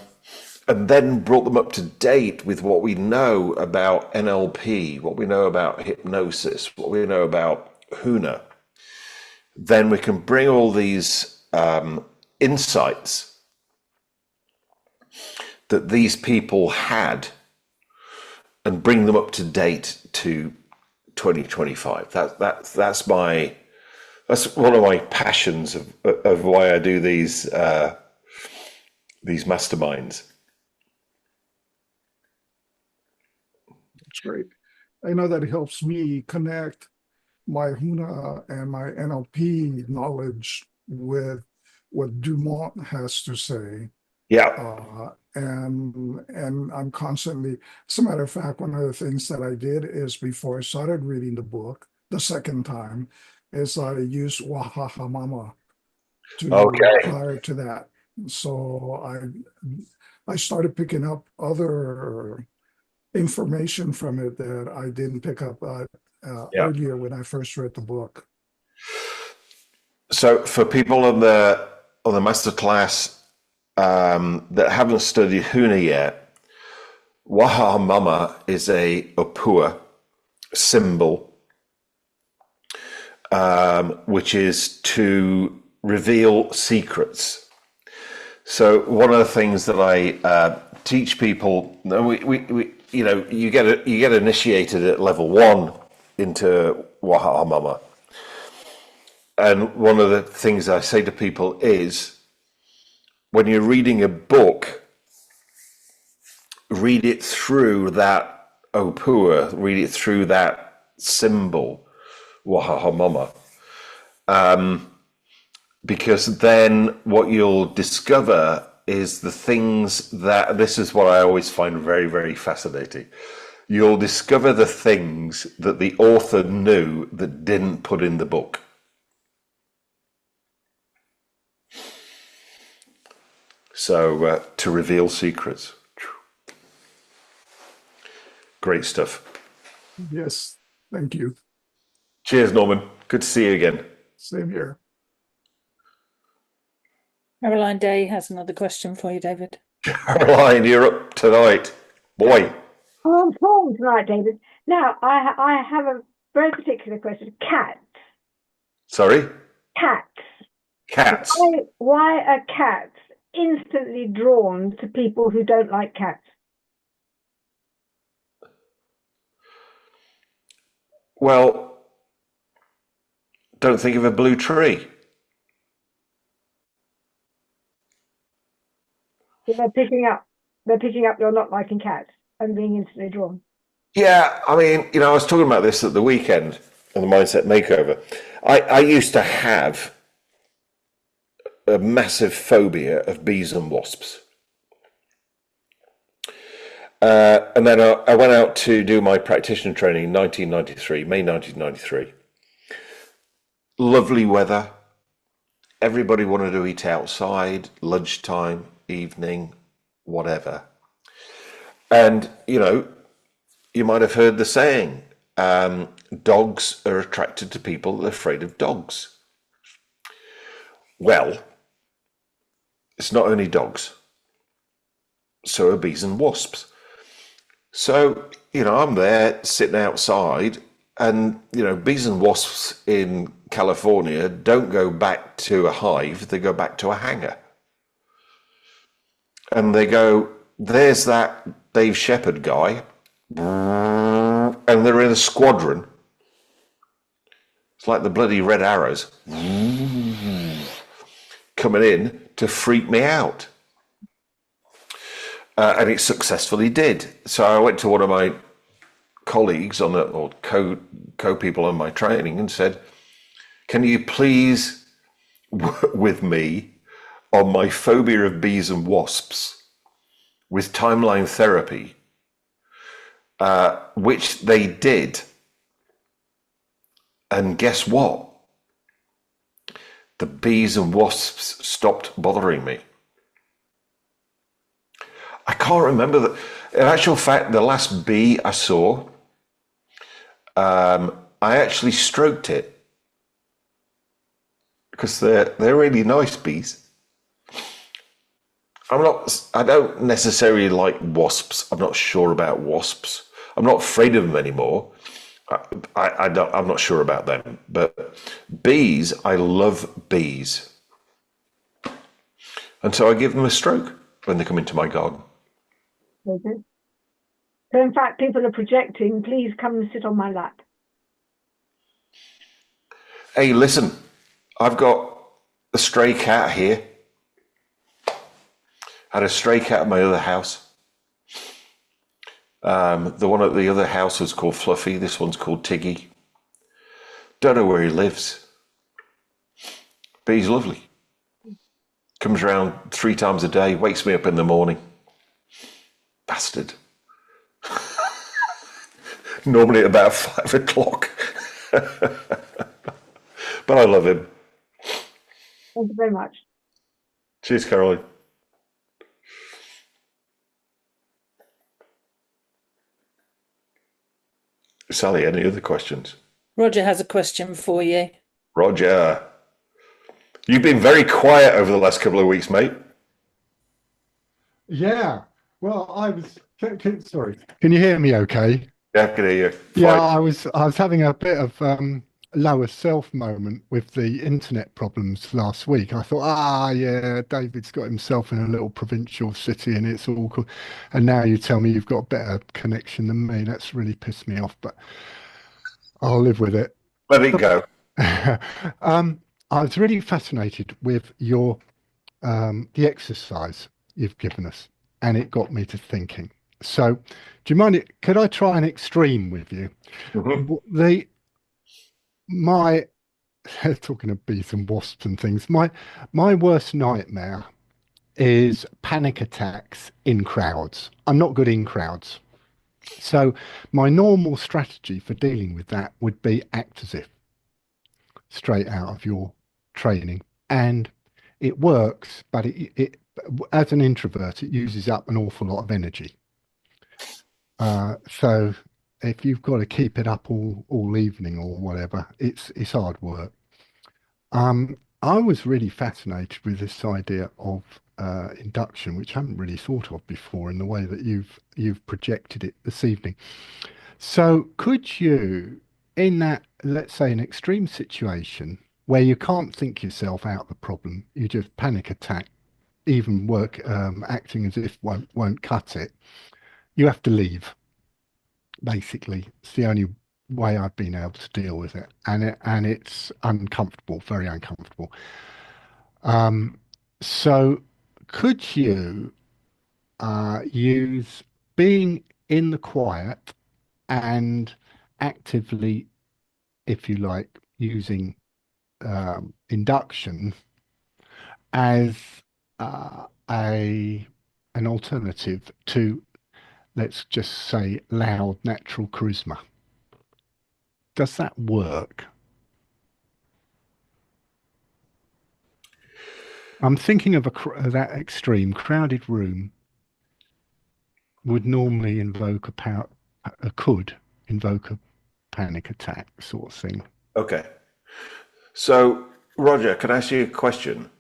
then brought them up to date with what we know about NLP, what we know about hypnosis, what we know about Huna, then we can bring all these insights that these people had and bring them up to date to 2025. That's one of my passions of why I do these masterminds. That's great. I know that it helps me connect my Huna and my NLP knowledge with what Dumont has to say. Yeah. And I'm constantly, as a matter of fact, one of the things that I did is before I started reading the book, the second time, is I used Wahaha Mama prior to that. So I started picking up other information from it that I didn't pick up earlier when I first read the book. So for people on the masterclass that haven't studied Huna yet, Wahaha Mama is a Opua symbol, which is to reveal secrets. So one of the things that I teach people, you get initiated at level 1 into Wahaha Mama, and one of the things I say to people is, when you're reading a book, read it through that Opua, read it through that symbol, Wahaha Mama. Because then what you'll discover is the things that, this is what I always find very, very fascinating. You'll discover the things that the author knew that didn't put in the book. So to reveal secrets. Great stuff. Yes, thank you. Cheers, Norman. Good to see you again. Same here. Caroline Day has another question for you, David. Caroline, you're up tonight. Boy. Oh, I'm calling tonight, David. Now, I have a very particular question. Cats. Sorry? Cats. Cats. Why are cats instantly drawn to people who don't like cats? Well, don't think of a blue tree. So they're picking up you're not liking cats and being instantly drawn. Yeah, I mean, I was talking about this at the weekend on the Mindset Makeover. I used to have a massive phobia of bees and wasps. And then I went out to do my practitioner training in May 1993. Lovely weather. Everybody wanted to eat outside, lunchtime, evening, whatever. And, you might have heard the saying, dogs are attracted to people that are afraid of dogs. Well, it's not only dogs. So are bees and wasps. So, I'm there sitting outside and, bees and wasps in California don't go back to a hive, they go back to a hangar. And they go, there's that Dave Shepherd guy, and they're in a squadron. It's like the bloody Red Arrows coming in to freak me out. And it successfully did. So I went to one of my colleagues or co-people on my training and said, can you please work with me on my phobia of bees and wasps with timeline therapy, which they did. And guess what? The bees and wasps stopped bothering me. I can't remember that. In actual fact, the last bee I saw, I actually stroked it because they're really nice bees. I don't necessarily like wasps. I'm not sure about wasps. I'm not afraid of them anymore. I'm not sure about them, but bees, I love bees. And so I give them a stroke when they come into my garden. Okay. So in fact, people are projecting, please come and sit on my lap. Hey, listen, I've got a stray cat here. I had a stray cat at my other house. The one at the other house was called Fluffy. This one's called Tiggy. Don't know where he lives, but he's lovely. Comes around 3 times a day, wakes me up in the morning. Bastard. Normally at about 5 o'clock. But I love him. Thank you very much. Cheers, Caroline. Sally, any other questions? Roger has a question for you. Roger. You've been very quiet over the last couple of weeks, mate. Yeah. Well, sorry. Can you hear me okay? Yeah, I can hear you. Fine. Yeah, I was having a bit of lower self moment with the internet problems last week. I thought, yeah, David's got himself in a little provincial city and it's all cool. And now you tell me you've got a better connection than me. That's really pissed me off, but I'll live with it. Let it go. I was really fascinated with your the exercise you've given us, and it got me to thinking. So, do you mind? Could I try an extreme with you? Mm-hmm. Talking of bees and wasps and things. My worst nightmare is panic attacks in crowds. I'm not good in crowds, so my normal strategy for dealing with that would be act as if, straight out of your training, and it works, but it as an introvert it uses up an awful lot of energy, so if you've got to keep it up all evening or whatever, it's hard work. I was really fascinated with this idea of induction, which I haven't really thought of before in the way that you've projected it this evening. So could you, in that, let's say, an extreme situation where you can't think yourself out of the problem, you just panic attack, even work acting as if won't cut it, you have to leave. Basically, it's the only way I've been able to deal with it, and it's uncomfortable, very uncomfortable. So could you use being in the quiet and actively, if you like, using induction as an alternative to, let's just say, loud natural charisma? Does that work? I'm thinking of that extreme crowded room would normally invoke could invoke a panic attack sort of thing. Okay. So, Roger, can I ask you a question?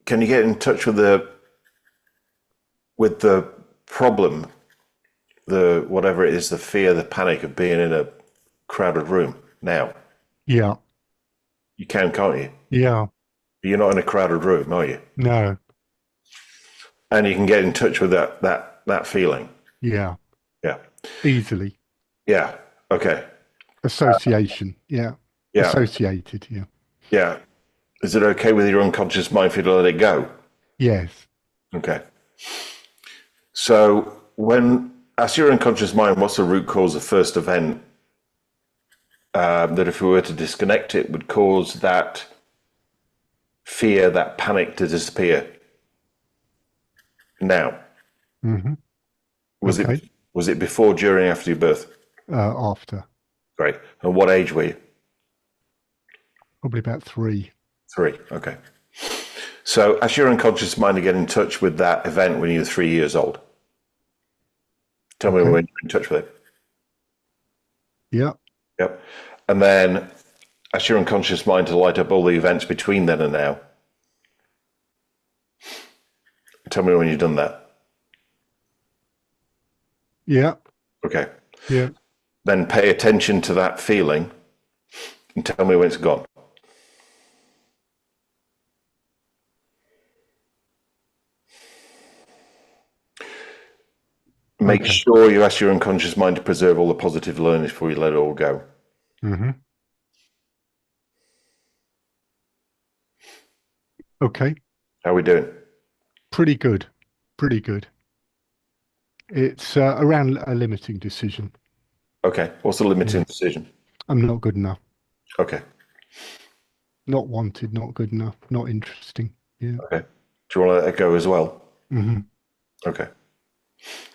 Can you get in touch with the problem, the whatever it is, the fear, the panic of being in a crowded room now? Yeah. You can, can't you? Yeah. You're not in a crowded room, are you? No. And you can get in touch with that feeling. Yeah. Yeah. Easily. Yeah. Okay. Association. Yeah. Yeah. Associated. Yeah. Yeah. Is it okay with your unconscious mind for you to let it go? Yes. Okay. So as your unconscious mind, what's the root cause of first event that if we were to disconnect it would cause that fear, that panic to disappear? Now, was it before, during, after your birth? After. Great. And what age were you? Probably about 3. 3. Okay. So, as your unconscious mind to get in touch with that event when you were 3 years old, tell me when you're in touch with it. Yep. Yep. And then, ask your unconscious mind to light up all the events between then and now. Tell me when you've done that. Yeah. Okay. Yeah. then pay attention to that feeling and tell me when it's gone. Make sure you ask your unconscious mind to preserve all the positive learnings before you let it all go. Mm-hmm. Okay. How are we doing? Pretty good. Pretty good. It's around a limiting decision. Okay. What's the limiting decision? I'm not good enough. Okay. Not wanted, not good enough, not interesting. Yeah. Okay. Do you want to let that go as well? Mm-hmm. Okay.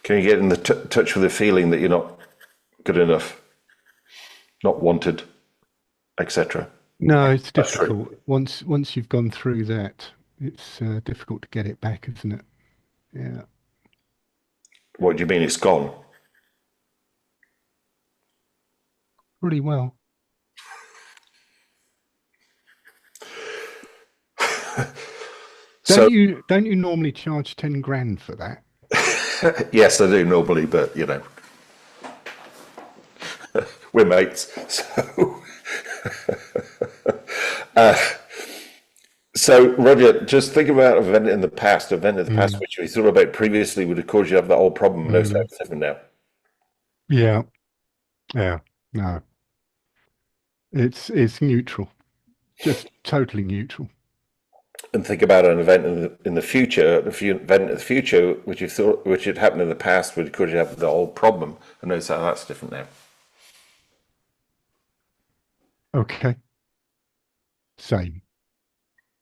Can you get in the touch with the feeling that you're not good enough, not wanted, etc.? No, it's difficult. Once you've gone through that, it's difficult to get it back, isn't it? Yeah. What do you mean it's gone? Pretty well. Don't you normally charge 10 grand for that? Yes, I do normally, but you know, we're mates. So, Roger, just think about an event in the past, which we thought about previously would have caused you to have that whole problem. No, it's different now. Yeah. No, it's neutral, just totally neutral. And think about an event in the future, which you thought, which had happened in the past, would cause you to have the whole problem. And notice how that's different now. Okay. Same.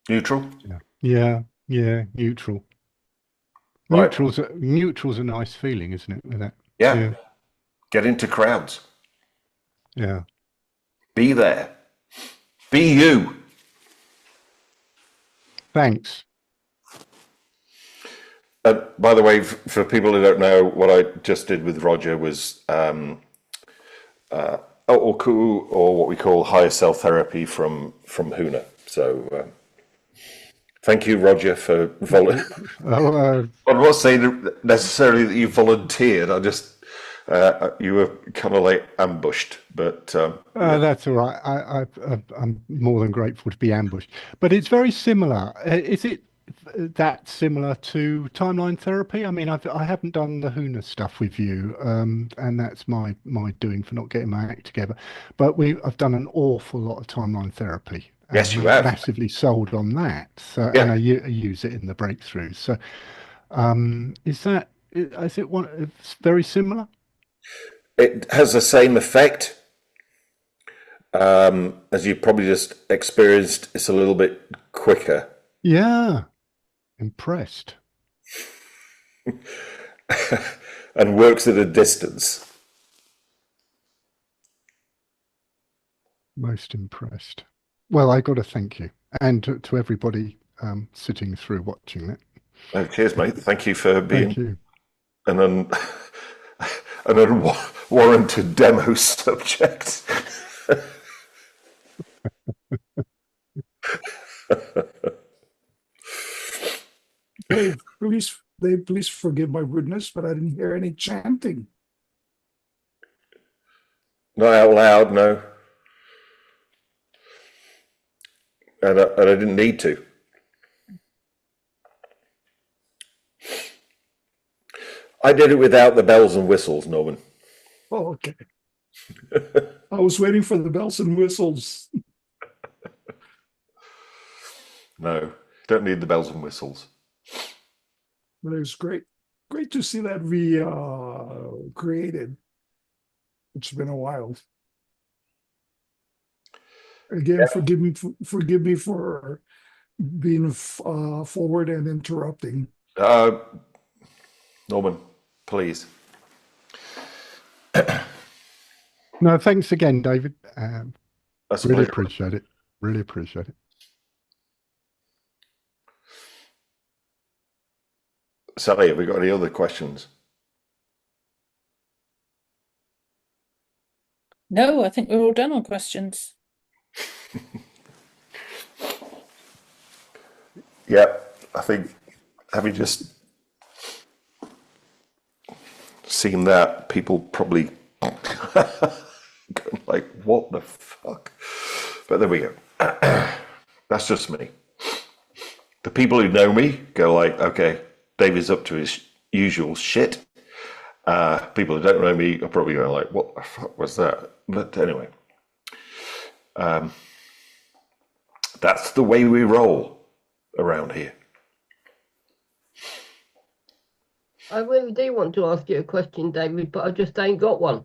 Neutral? Yeah, neutral. Right. Neutral's a nice feeling, isn't it, with that? Yeah. Get into crowds. Yeah. Be there. Be you. Thanks. By the way, for people who don't know, what I just did with Roger was or what we call higher self therapy from Huna. So thank you, Roger, for volunteering. I'm not saying necessarily that you volunteered. I just you were kind of like ambushed, but that's all right. I'm more than grateful to be ambushed. But it's very similar. Is it that similar to timeline therapy? I mean, I haven't done the Huna stuff with you, and that's my doing for not getting my act together. But I've done an awful lot of timeline therapy. Yes, you have. Massively sold on that. So, and I use it in the breakthroughs. So, is it one? It's very similar. It has the same effect as you probably just experienced. It's a little bit quicker. Yeah, impressed. And works at a distance. Most impressed. Well, I got to thank you, and to everybody sitting through watching it. Oh, cheers, mate. Thank you for being an unwarranted demo subject. Dave, please forgive my rudeness, but I didn't hear any chanting. Not out loud, no. And I didn't need to. I did it without the bells and whistles, Norman. Oh, okay. I was waiting for the bells and whistles. No, don't need the bells and whistles. But it was great to see that we created. It's been a while. Again, forgive me for being forward and interrupting. Norman, please. No, thanks again, David. Really appreciate it. Really appreciate it. Sally, have we got any other questions? No, I think we're all done on questions. Yeah, I think having just seen that, people probably Like, what the fuck? But there we go. That's just me. The people who know me go like, okay, David's up to his usual shit. People who don't know me are probably going like, what the fuck was that? But anyway, that's the way we roll around here. I really do want to ask you a question, David, but I just ain't got one.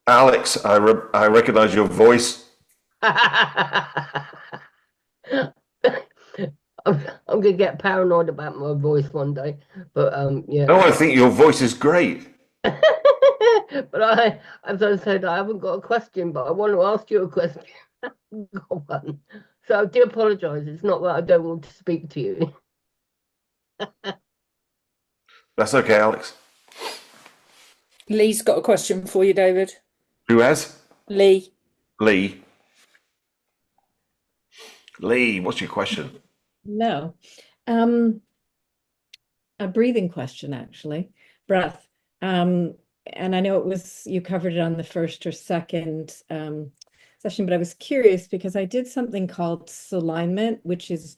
Alex, I recognize your voice. I'm gonna get paranoid about my voice one day, but yeah. No, I think your voice is great. But as I said, I haven't got a question, but I want to ask you a question. Got one. So I do apologise. It's not that I don't want to speak to you. That's okay, Alex. Lee's got a question for you, David. Who has? Lee. Lee, what's your question? No. A breathing question, actually. Breath. And I know you covered it on the first or second session, but I was curious because I did something called alignment, which is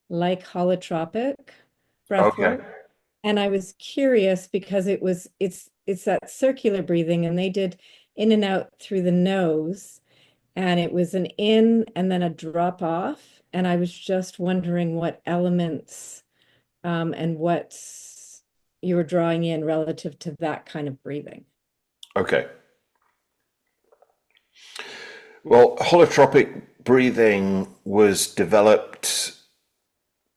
like holotropic breath work. And I was curious because it's that circular breathing, and they did in and out through the nose, and it was an in and then a drop off. And I was just wondering what elements and what you were drawing in relative to that kind of breathing. Okay. Well, holotropic breathing was developed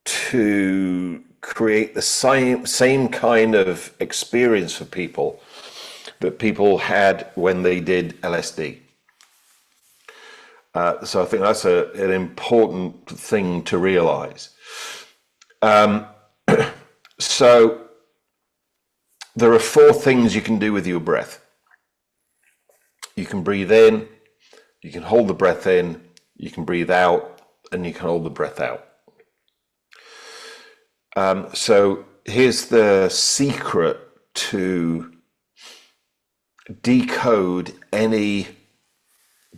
to create the same kind of experience for people that people had when they did LSD. So I think that's an important thing to realize. So there are 4 things you can do with your breath. You can breathe in, you can hold the breath in, you can breathe out, and you can hold the breath out. So here's the secret to decode any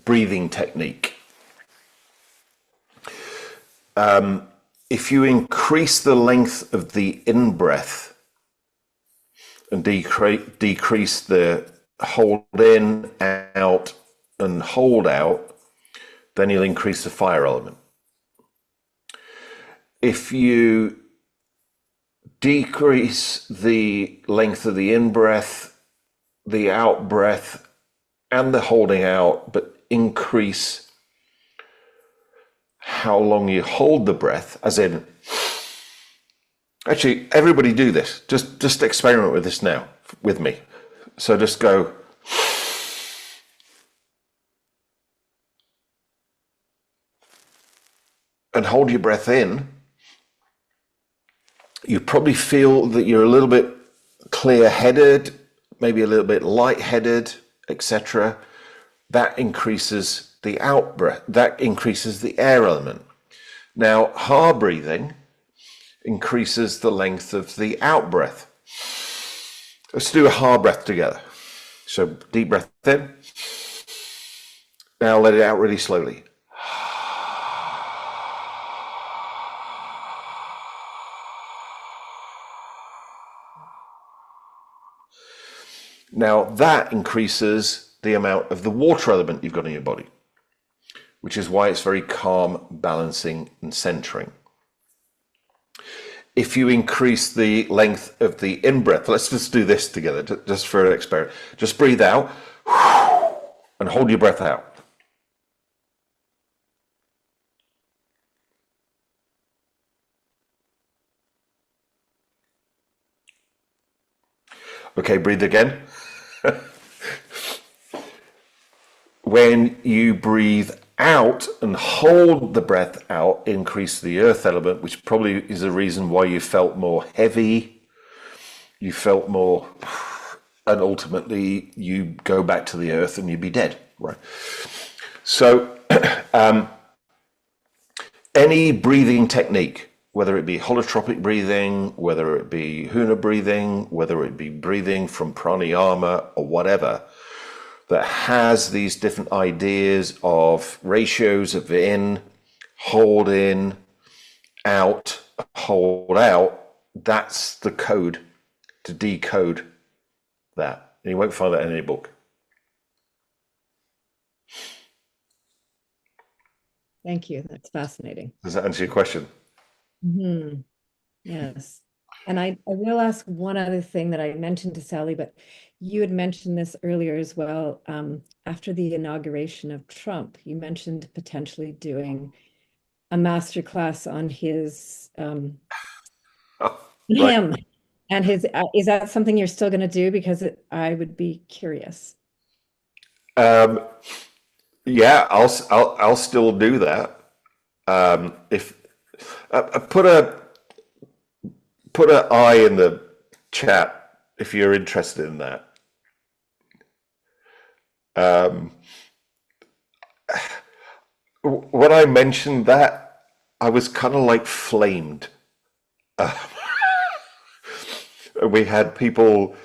breathing technique. If you increase the length of the in-breath and decrease the hold in, out, and hold out, then you'll increase the fire element. If you decrease the length of the in-breath, the out-breath, and the holding out, but increase how long you hold the breath, as in, actually, everybody do this. Just experiment with this now, with me. So just go, and hold your breath in. You probably feel that you're a little bit clear-headed, maybe a little bit light-headed, etc. That increases the out-breath. That increases the air element. Now, hard breathing increases the length of the out-breath. Let's do a hard breath together. So deep breath in. Now let it out really slowly. Now that increases the amount of the water element you've got in your body, which is why it's very calm, balancing, and centering. If you increase the length of the in-breath, let's just do this together, just for an experiment. Just breathe out and hold your breath out. Okay, breathe again. When you breathe out and hold the breath out, increase the earth element, which probably is the reason why you felt more heavy, you felt more, and ultimately you go back to the earth and you'd be dead, right? So any breathing technique, whether it be holotropic breathing, whether it be Huna breathing, whether it be breathing from pranayama or whatever, that has these different ideas of ratios of in, hold in, out, hold out, that's the code to decode that. And you won't find that in any book. Thank you. That's fascinating. Does that answer your question? Mm-hmm. Yes. And I will ask one other thing that I mentioned to Sally, but you had mentioned this earlier as well. After the inauguration of Trump, you mentioned potentially doing a masterclass on his him and his. Is that something you're still going to do? Because I would be curious. Yeah, I'll still do that. If put an I in the chat if you're interested in that. When I mentioned that, I was kind of like flamed. We had people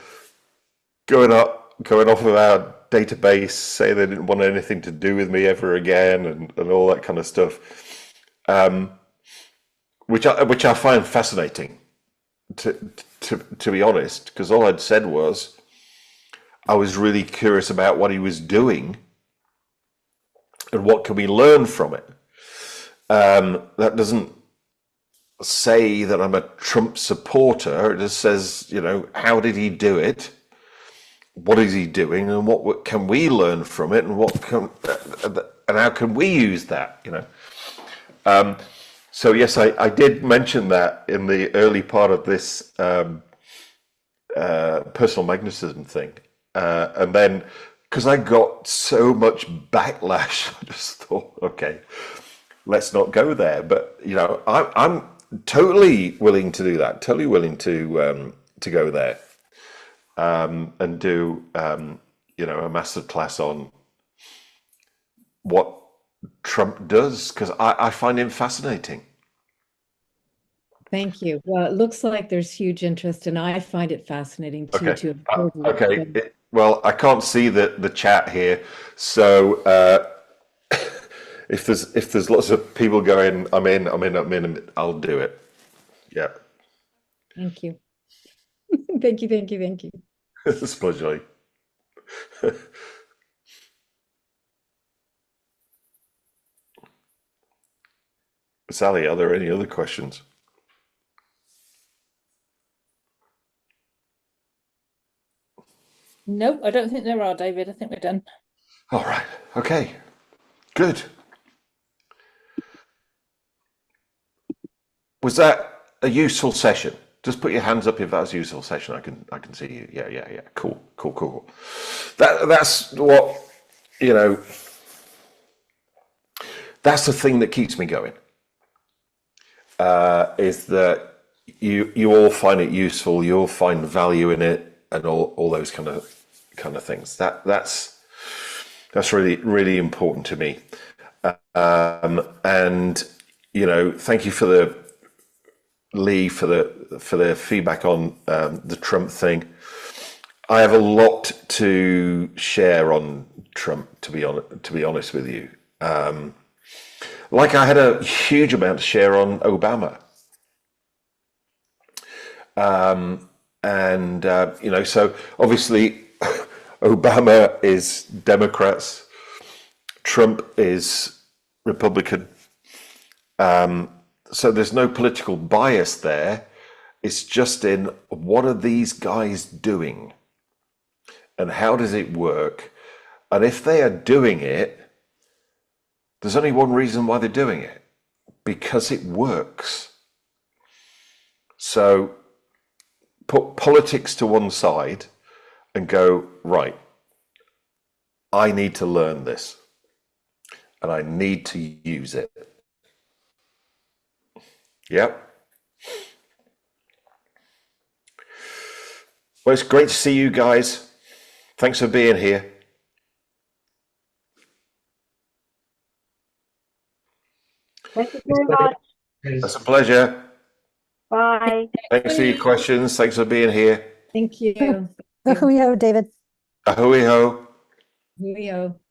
going off of our database, say they didn't want anything to do with me ever again, and all that kind of stuff, which I find fascinating, to be honest, because all I'd said was I was really curious about what he was doing and what can we learn from it. That doesn't say that I'm a Trump supporter. It just says, how did he do it? What is he doing, and what can we learn from it, and and how can we use that? So yes, I did mention that in the early part of this personal magnetism thing, and then because I got so much backlash, I just thought, okay, let's not go there. But I'm totally willing to do that. Totally willing to go there. And do a masterclass on what Trump does, because I find him fascinating. Thank you. Well, it looks like there's huge interest, and I find it fascinating too. Okay. Well, I can't see the chat here, so if there's lots of people going, I'm in, I'll do it. Yeah. Thank you. Thank you. It's a pleasure. Sally, are there any other questions? Nope, I don't think there are, David. I think we're done. All right. Okay. Good. Was that a useful session? Just put your hands up if that was a useful session. I can see you. Yeah. Cool. That's what, that's the thing that keeps me going. Is that you all find it useful, you all find value in it, and all those kind of things. That's really, really important to me. And thank you for Lee for the feedback on the Trump thing. I have a lot to share on Trump, to be honest with you. Like I had a huge amount to share on Obama. So obviously Obama is Democrats, Trump is Republican. So there's no political bias there. It's just in what are these guys doing and how does it work? And if they are doing it, there's only one reason why they're doing it, because it works. So put politics to one side and go, right, I need to learn this and I need to use it. Yep. Well, it's great to see you guys. Thanks for being here. Thank you very much. It's a pleasure. Bye. Thanks for your questions. Thanks for being here. Thank you. Ahui ho, David. Ahui ho. Julio.